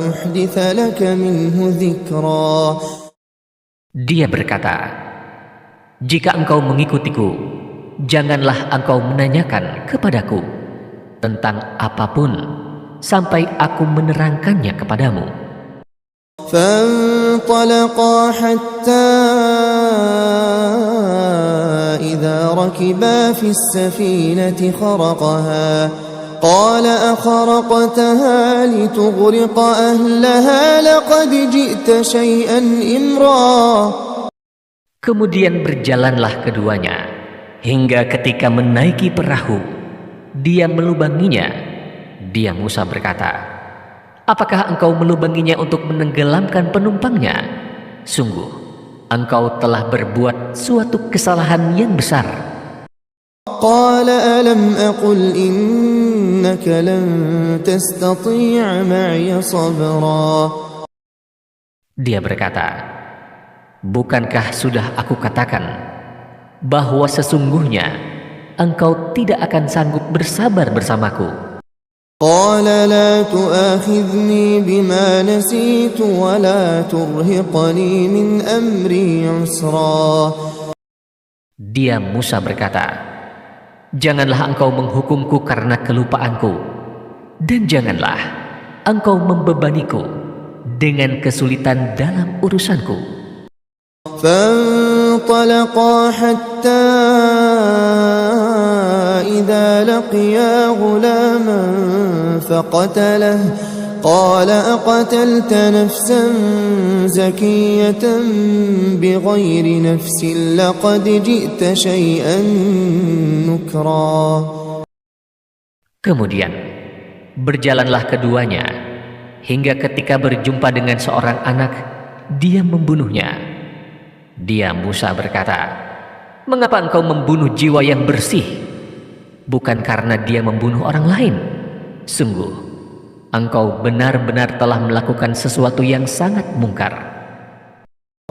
أحدث لك منه ذكرا. Dia berkata, jika engkau mengikutiku, janganlah engkau menanyakan kepadaku tentang apapun sampai aku menerangkannya kepadamu. فانطلقا حتى إذا ركبا في السفينة خرقها قال أخرقتها لتغرق أهلها لقد جئت شيئا إمرا. Kemudian berjalanlah keduanya hingga ketika menaiki perahu, dia melubanginya. Dia Musa berkata, apakah engkau melubanginya untuk menenggelamkan penumpangnya? Sungguh, engkau telah berbuat suatu kesalahan yang besar. قال ألم أقل إنك لن تستطيع معي صبرا. Dia berkata, bukankah sudah aku katakan bahwa sesungguhnya engkau tidak akan sanggup bersabar bersamaku? قال لا تؤاخذني بما نسيت ولا ترهقني من أمري عسرا. Dia Musa berkata, janganlah engkau menghukumku karena kelupaanku, dan janganlah engkau membebaniku dengan kesulitan dalam urusanku. فانطلقا حتى إذا لقيا غلاما فقتله قال أقتلت نفسا زكية بغير نفس لقد جئت شيئا نكرا. Kemudian berjalanlah keduanya hingga ketika berjumpa dengan seorang anak, dia membunuhnya. Dia Musa berkata, mengapa engkau membunuh jiwa yang bersih? Bukan karena dia membunuh orang lain. Sungguh, engkau benar-benar telah melakukan sesuatu yang sangat mungkar.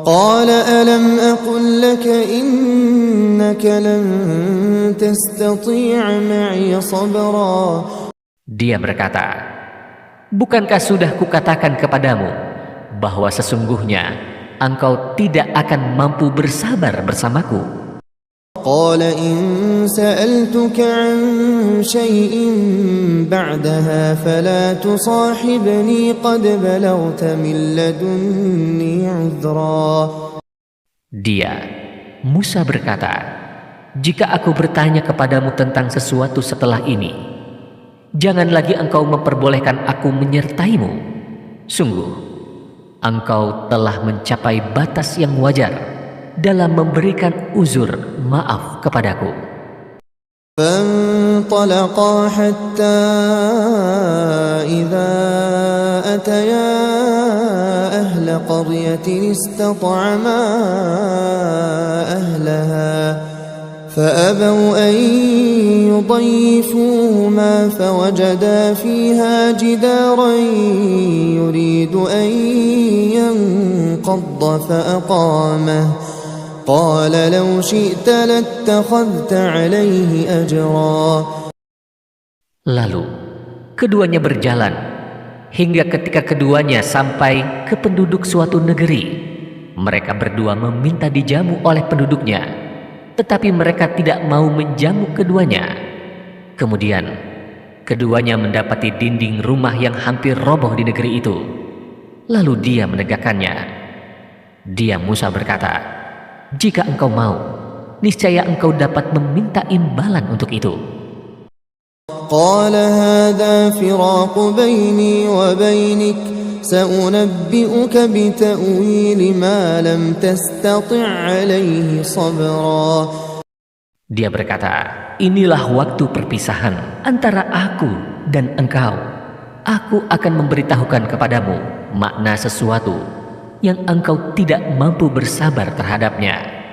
قال ألم أقل لك إنك لن تستطيع معي صبرا. Dia berkata, bukankah sudah kukatakan kepadamu bahwa sesungguhnya engkau tidak akan mampu bersabar bersamaku? قال إن سألتك عن شيء بعدها فلا تصاحبني قد بلغت من لدني عذرا. Dia Musa berkata, jika aku bertanya kepadamu tentang sesuatu setelah ini, jangan lagi engkau memperbolehkan aku menyertaimu. Sungguh, engkau telah mencapai batas yang wajar dalam memberikan uzur maaf kepadaku. فانطلقا حتى إذا أتيا أهل قرية استطعما أهلها فأبوا أن يضيفوهما فوجدا فيها جدارا يريد أن ينقض فأقامه قال لو شئت لاتخذت عليه أجرا. Lalu keduanya berjalan hingga ketika keduanya sampai ke penduduk suatu negeri. Mereka berdua meminta dijamu oleh penduduknya, tetapi mereka tidak mau menjamu keduanya. Kemudian keduanya mendapati dinding rumah yang hampir roboh di negeri itu. Lalu dia menegakkannya. Dia Musa berkata, "Jika engkau mau, niscaya engkau dapat meminta imbalan untuk itu." قال هذا فراق بيني وبينك سأنبئك بتأويل ما لم تستطع عليه صبرا. Dia berkata, "Inilah waktu perpisahan antara aku dan engkau. Aku akan memberitahukan kepadamu makna sesuatu yang engkau tidak mampu bersabar terhadapnya."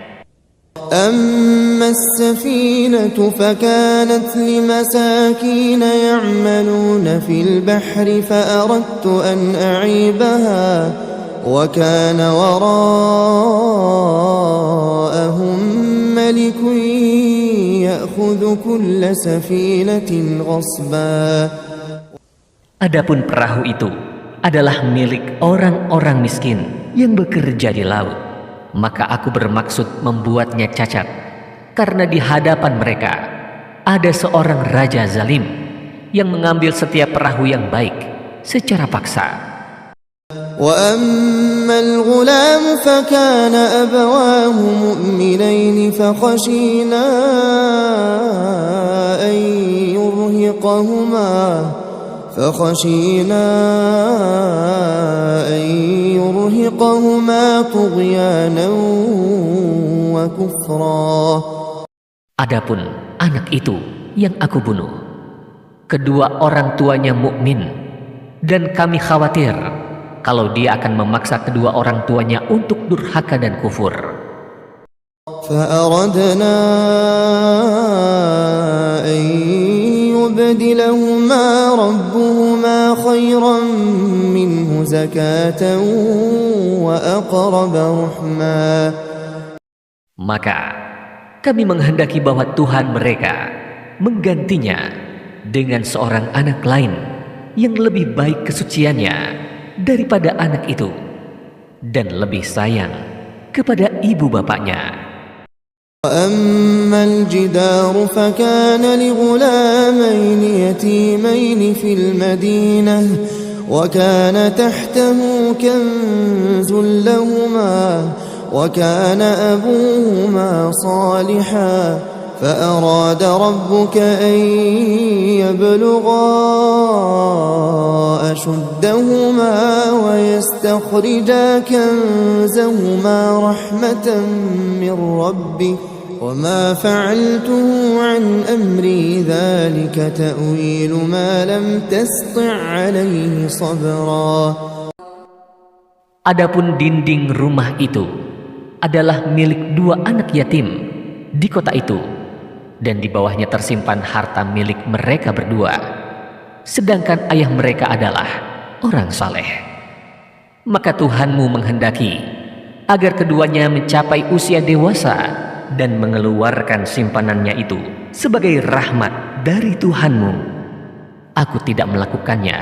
أما السفينة فكانت لمساكين يعملون في البحر فأردت أن أعيبها وكان وراءهم ملك يأخذ كل سفينة غصبا. Adapun perahu itu adalah milik orang-orang miskin yang bekerja di laut. Maka aku bermaksud membuatnya cacat, karena di hadapan mereka ada seorang raja zalim yang mengambil setiap perahu yang baik secara paksa. وأما الغلام فكان أبواه مؤمنين فخشينا أن يرهقهما طغيانا وكفرا. Adapun anak itu yang aku bunuh, kedua orang tuanya mukmin, dan kami khawatir kalau dia akan memaksa kedua orang tuanya untuk durhaka dan kufur. فأردنا أن يبدلهما ربهما خيرا منه زكاة وأقرب رحما. Maka kami menghendaki bahwa Tuhan mereka menggantinya dengan seorang anak lain yang lebih baik kesuciannya daripada anak itu dan lebih sayang kepada ibu bapaknya. وأما الجدار فكان لغلامين يتيمين في المدينة وكان تحته كنز لهما وكان أبوهما صالحا فأراد ربك أن يبلغا أشدهما ويستخرجا كنزهما رحمة من ربك وما فعلته عن أمري ذلك تأويل ما لم تسطع عليه صبرا. Adapun dinding rumah itu adalah milik dua anak yatim di kota itu, dan di bawahnya tersimpan harta milik mereka berdua, sedangkan ayah mereka adalah orang saleh. Maka Tuhanmu menghendaki agar keduanya mencapai usia dewasa dan mengeluarkan simpanannya itu sebagai rahmat dari Tuhanmu. Aku tidak melakukannya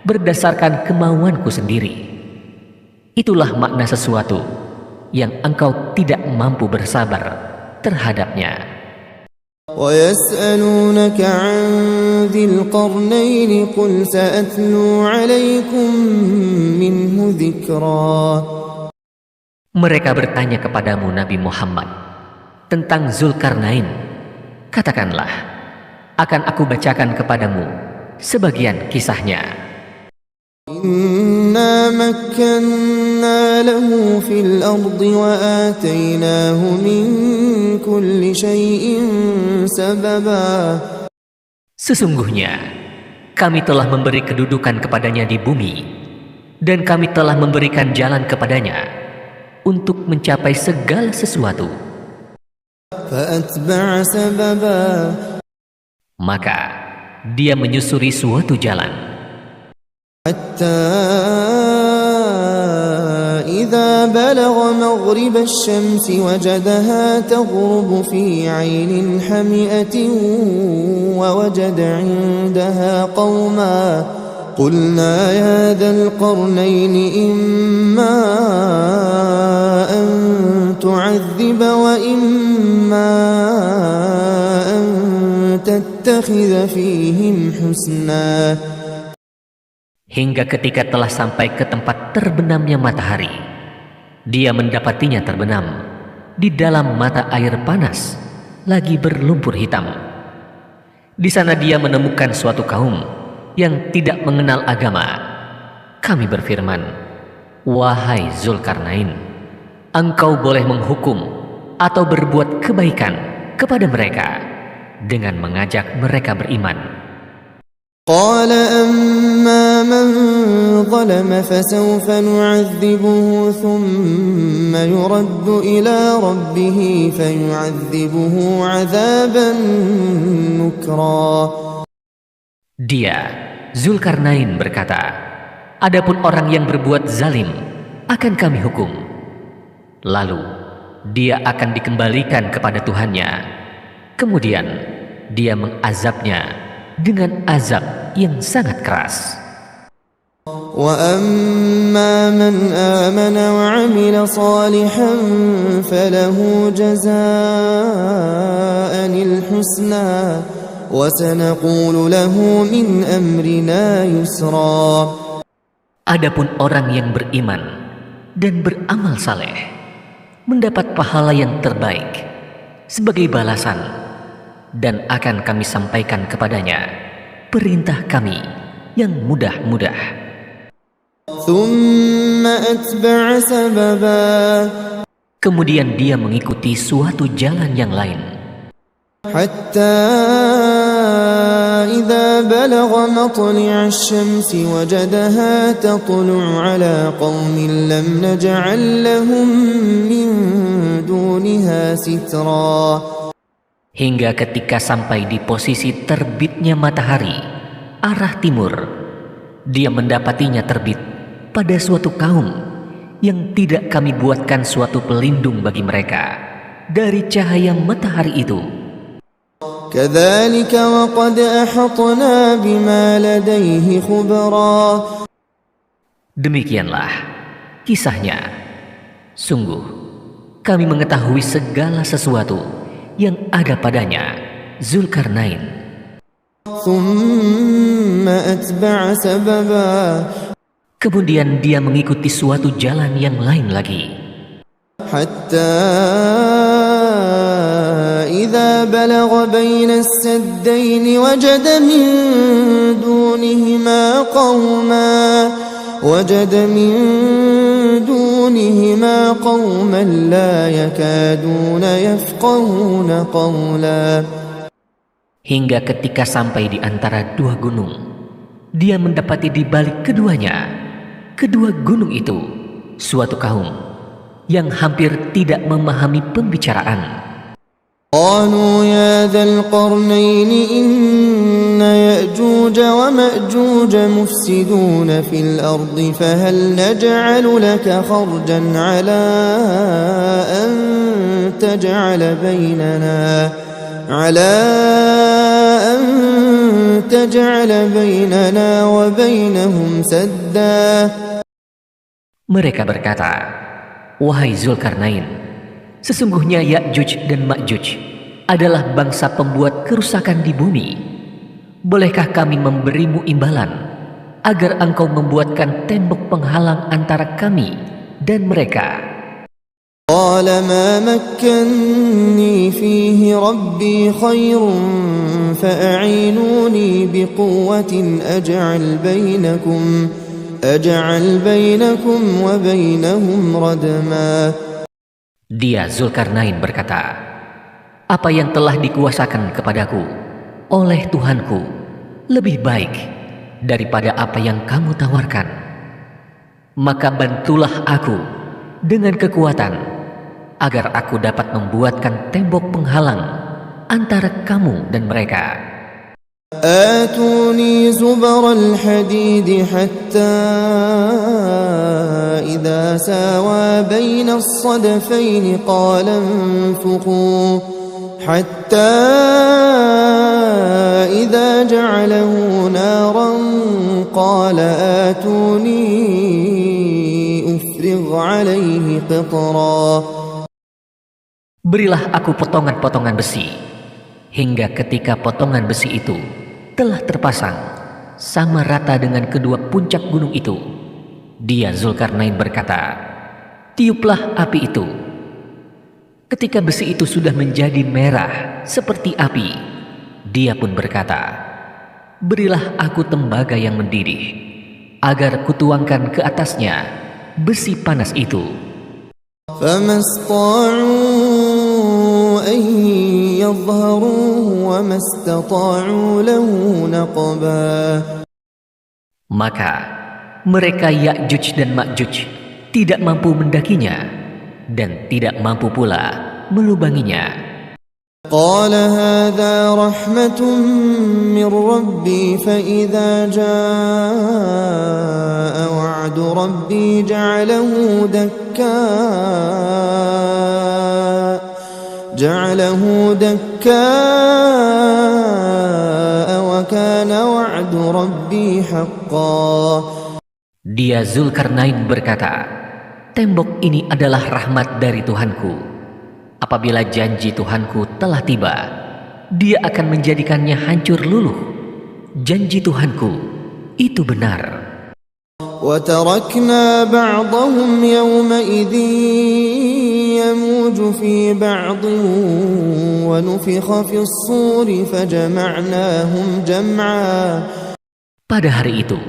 berdasarkan kemauanku sendiri. Itulah makna sesuatu yang engkau tidak mampu bersabar terhadapnya. وَيَسْأَلُونَكَ عَنْ ذِي الْقَرْنَيْنِ قُلْ سَأَتْلُو عَلَيْكُمْ مِنْهُ ذِكْرًا. Mereka bertanya kepadamu Nabi Muhammad tentang Zulkarnain. Katakanlah, akan aku bacakan kepadamu sebagian kisahnya. Inna makkanna lahu fil ardi wa atainahu min kulli syai'in sababa. Sesungguhnya kami telah memberi kedudukan kepadanya di bumi, dan kami telah memberikan jalan kepadanya untuk mencapai segala sesuatu. Fa'atba'a sababa. Maka dia menyusuri suatu jalan. حتى إذا بلغ مغرب الشمس وجدها تغرب في عين حمئة ووجد عندها قوما قلنا يا ذا القرنين إما أن تعذب وإما أن تتقى نتخذ فيهم حسنا. Hingga ketika telah sampai ke tempat terbenamnya matahari, dia mendapatinya terbenam di dalam mata air panas, lagi berlumpur hitam. Di sana dia menemukan suatu kaum yang tidak mengenal agama. Kami berfirman, "Wahai Zulkarnain, engkau boleh menghukum atau berbuat kebaikan kepada mereka dengan mengajak mereka beriman." قال أما من ظلم فسوف نعذبه ثم يرد إلى ربه فيعذبه عذابا نكرا. Dia, Zulkarnain berkata, "Adapun orang yang berbuat zalim akan kami hukum. Lalu dia akan dikembalikan kepada Tuhannya. Kemudian dia mengazabnya dengan azab yang sangat keras." وَأَمَّا مَنْ آمَنَ وَعَمِلَ صَالِحًا فَلَهُ جَزَاءً الْحُسْنَى وَسَنَقُولُ لَهُ مِنْ أَمْرِنَا يُسْرًا. Adapun orang yang beriman dan beramal saleh mendapat pahala yang terbaik sebagai balasan, dan akan kami sampaikan kepadanya perintah kami yang mudah-mudah. ثُمَّ أَتْبَعَ سَبَبًا. Kemudian dia mengikuti suatu jalan yang lain, حَتَّى إِذَا بَلَغَ مَطْلِعَ الشَّمْسِ وَجَدَهَا تَطْلُعُ عَلَى قَوْمٍ لَّمْ نَجْعَل لَّهُم مِّن دُونِهَا سِتْرًا. hingga ketika sampai di posisi terbitnya matahari arah timur, dia mendapatinya terbit pada suatu kaum yang tidak kami buatkan suatu pelindung bagi mereka dari cahaya matahari itu. كَذَلِكَ وَقَدْ أَحَطْنَا بِمَا لَدَيْهِ خُبْرًا. Demikianlah kisahnya. Sungguh kami mengetahui segala sesuatu yang ada padanya, Zulkarnain. ثُمَّ أَتْبَعَ سَبَبًا. Kemudian dia mengikuti suatu jalan yang lain lagi, حَتَّى إِذَا بَلَغَ بَيْنَ السَّدَّيْنِ وَجَدَ مِن دونهما قوما لا يكادون يفقهون قولا. hingga ketika sampai di antara dua gunung, dia mendapati di balik kedua gunung itu suatu kaum yang hampir tidak memahami pembicaraan. قالوا يا ذا القرنين إن يأجوج ومأجوج مفسدون في الأرض فهل نجعل لك خرجا على أن تجعل بيننا وبينهم سدا. Mereka berkata, "Wahai Zulkarnain, sesungguhnya Ya'juj dan Ma'juj adalah bangsa pembuat kerusakan di bumi. Bolehkah kami memberimu imbalan agar engkau membuatkan tembok penghalang antara kami dan mereka?" قال ما مكني فيه ربي خير فأعينوني بقوة أجعل بينكم وبينهم ردما. Dia Zulkarnain berkata, "Apa yang telah dikuasakan kepadaku oleh Tuhanku lebih baik daripada apa yang kamu tawarkan. Maka bantulah aku dengan kekuatan agar aku dapat membuatkan tembok penghalang antara kamu dan mereka." آتوني زبر الحديد حتى إذا ساوى بين الصدفين قال انفخوا حتى إذا جعله نارا قال آتوني أفرغ عليه قطرا. Berilah aku potongan-potongan besi hingga ketika potongan besi itu telah terpasang sama rata dengan kedua puncak gunung itu, dia Zulkarnain berkata, "Tiuplah api itu." Ketika besi itu sudah menjadi merah seperti api, dia pun berkata, "Berilah aku tembaga yang mendidih, agar kutuangkan ke atasnya besi panas itu." فما استطاعوا أن يظهروه وما استطاعوا له نقبا. Maka mereka Ya'juj dan Ma'juj tidak mampu mendakinya dan tidak mampu pula melubanginya. قال هذا رحمة من ربي فإذا جاء وعد ربي جعله دكاء وكان وعد ربي حقا. Dia Zulkarnain berkata, "Tembok ini adalah rahmat dari Tuhanku. Apabila janji Tuhanku telah tiba, Dia akan menjadikannya hancur luluh. Janji Tuhanku itu benar." وتركنا بعضهم يومئذ يموج في بعض ونفخ في الصور فجمعناهم جمعا. Pada hari itu,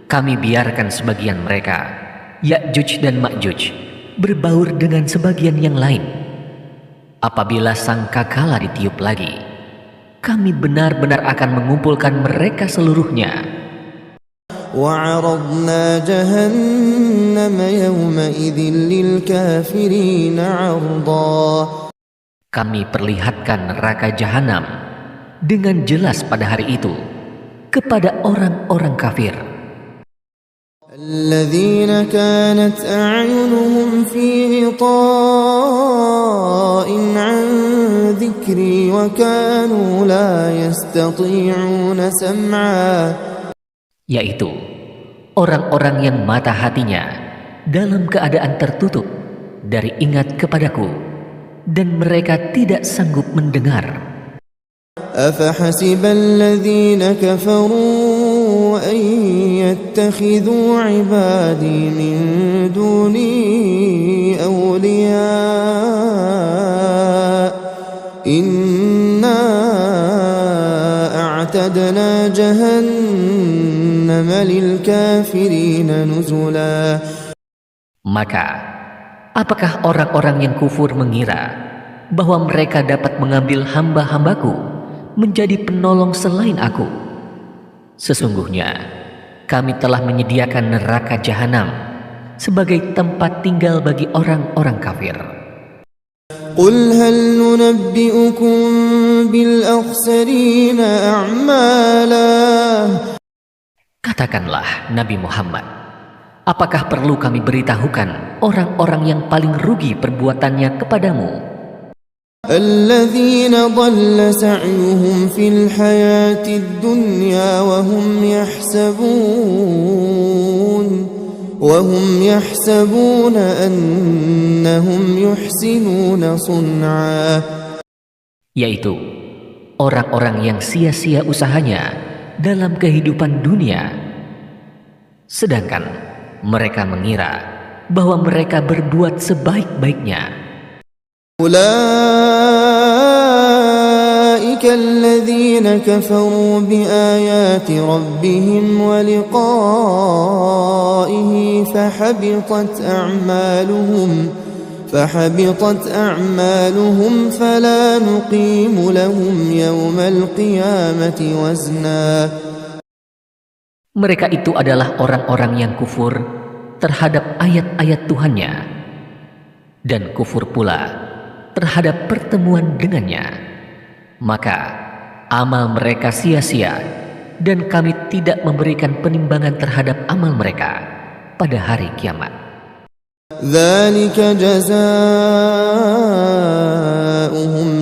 kami biarkan sebagian mereka, Ya'juj dan Ma'juj, berbaur dengan sebagian yang lain. Apabila sangkakala ditiup lagi, kami benar-benar akan mengumpulkan mereka seluruhnya. وعرضنا جهنم يومئذ للكافرين عرضا. Kami perlihatkan neraka jahanam dengan jelas pada hari itu kepada orang-orang kafir. الذين كانت أعينهم في غطاء عن ذكري وكانوا لا يستطيعون سمعا. Yaitu orang-orang yang mata hatinya dalam keadaan tertutup dari ingat kepadaku, dan mereka tidak sanggup mendengar. أفحسب الذين كفروا أن يتخذوا عبادي من دوني أولياء إنا أعتدنا جهنم للكافرين نزلا. Maka, apakah orang-orang yang kufur mengira bahwa mereka dapat mengambil hamba-hambaku menjadi penolong selain aku? Sesungguhnya, kami telah menyediakan neraka jahanam sebagai tempat tinggal bagi orang-orang kafir. قل هل ننبئكم بالأخسرين أعمالا. Katakanlah, Nabi Muhammad, apakah perlu kami beritahukan orang-orang yang paling rugi perbuatannya kepadamu? الذين ضل سعيهم في الحياة الدنيا وهم يحسبون أنهم يحسنون صنعا. Yaitu orang-orang yang sia-sia usahanya dalam kehidupan dunia, sedangkan mereka mengira bahwa mereka berbuat sebaik-baiknya. أولئك الذين كفروا بآيات ربهم ولقائه فحبطت أعمالهم فلا نقيم لهم يوم القيامة وزنا. Mereka itu adalah orang-orang yang kufur terhadap ayat-ayat Tuhannya dan kufur pula terhadap pertemuan dengannya. Maka amal mereka sia-sia, dan kami tidak memberikan penimbangan terhadap amal mereka pada hari kiamat. ذلك جزاؤهم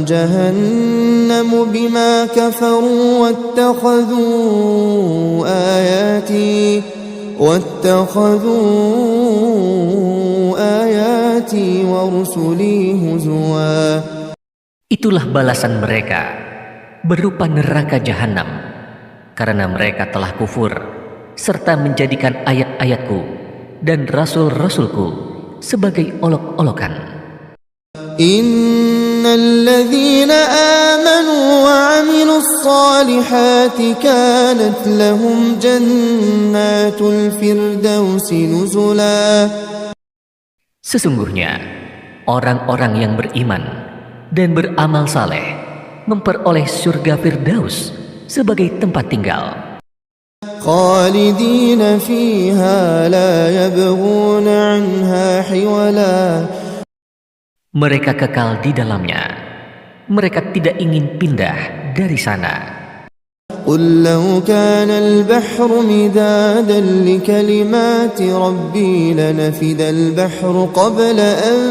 جهنم بما كفروا واتخذوا آياتي ورسلي هزوا. Itulah balasan mereka berupa neraka jahanam, karena mereka telah kufur serta menjadikan ayat-ayatku dan rasul-rasulku sebagai olok-olokan. Innalladzina amanu wa 'amilus solihati kanat lahum jannatul firdausi nuzula. Sesungguhnya orang-orang yang beriman dan beramal saleh memperoleh surga Firdaus sebagai tempat tinggal. Khalidina fiha la yabghuna 'anha hiwala. Mereka kekal di dalamnya. Mereka tidak ingin pindah dari sana. Qul law kana al-bahru midadan li kalimati rabbi lanafida al-bahru qabla an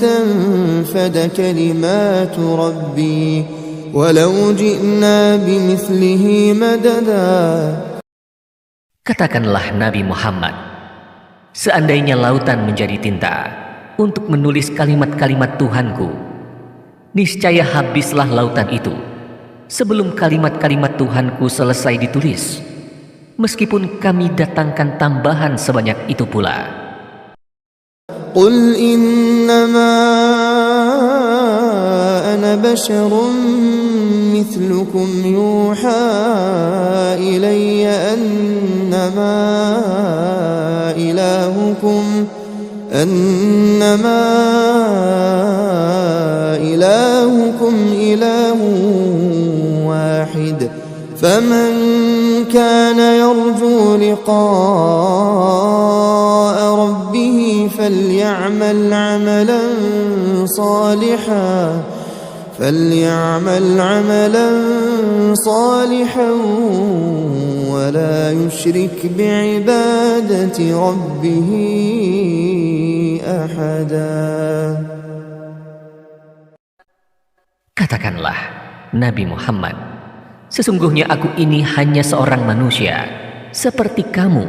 tanfada kalimatu rabbi walau ji'na bimithlihi madada. Katakanlah Nabi Muhammad, seandainya lautan menjadi tinta untuk menulis kalimat-kalimat Tuhanku, niscaya habislah lautan itu sebelum kalimat-kalimat Tuhanku selesai ditulis, meskipun kami datangkan tambahan sebanyak itu pula. Qul innama ana basharun mithlukum yuha ilayya annama ilahukum ilahun wahid faman kana yarju liqa'a rabbih faly'amal 'amalan صالحا ولا يشرك بعبادة ربه أحدا. Katakanlah, Nabi Muhammad, sesungguhnya aku ini hanya seorang manusia seperti kamu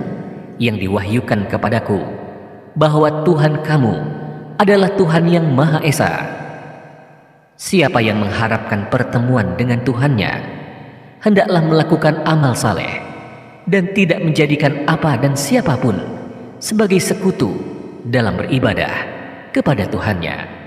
yang diwahyukan kepadaku bahwa Tuhan kamu adalah Tuhan yang Maha Esa. Siapa yang mengharapkan pertemuan dengan Tuhannya, hendaklah melakukan amal saleh dan tidak menjadikan apa dan siapapun sebagai sekutu dalam beribadah kepada Tuhannya.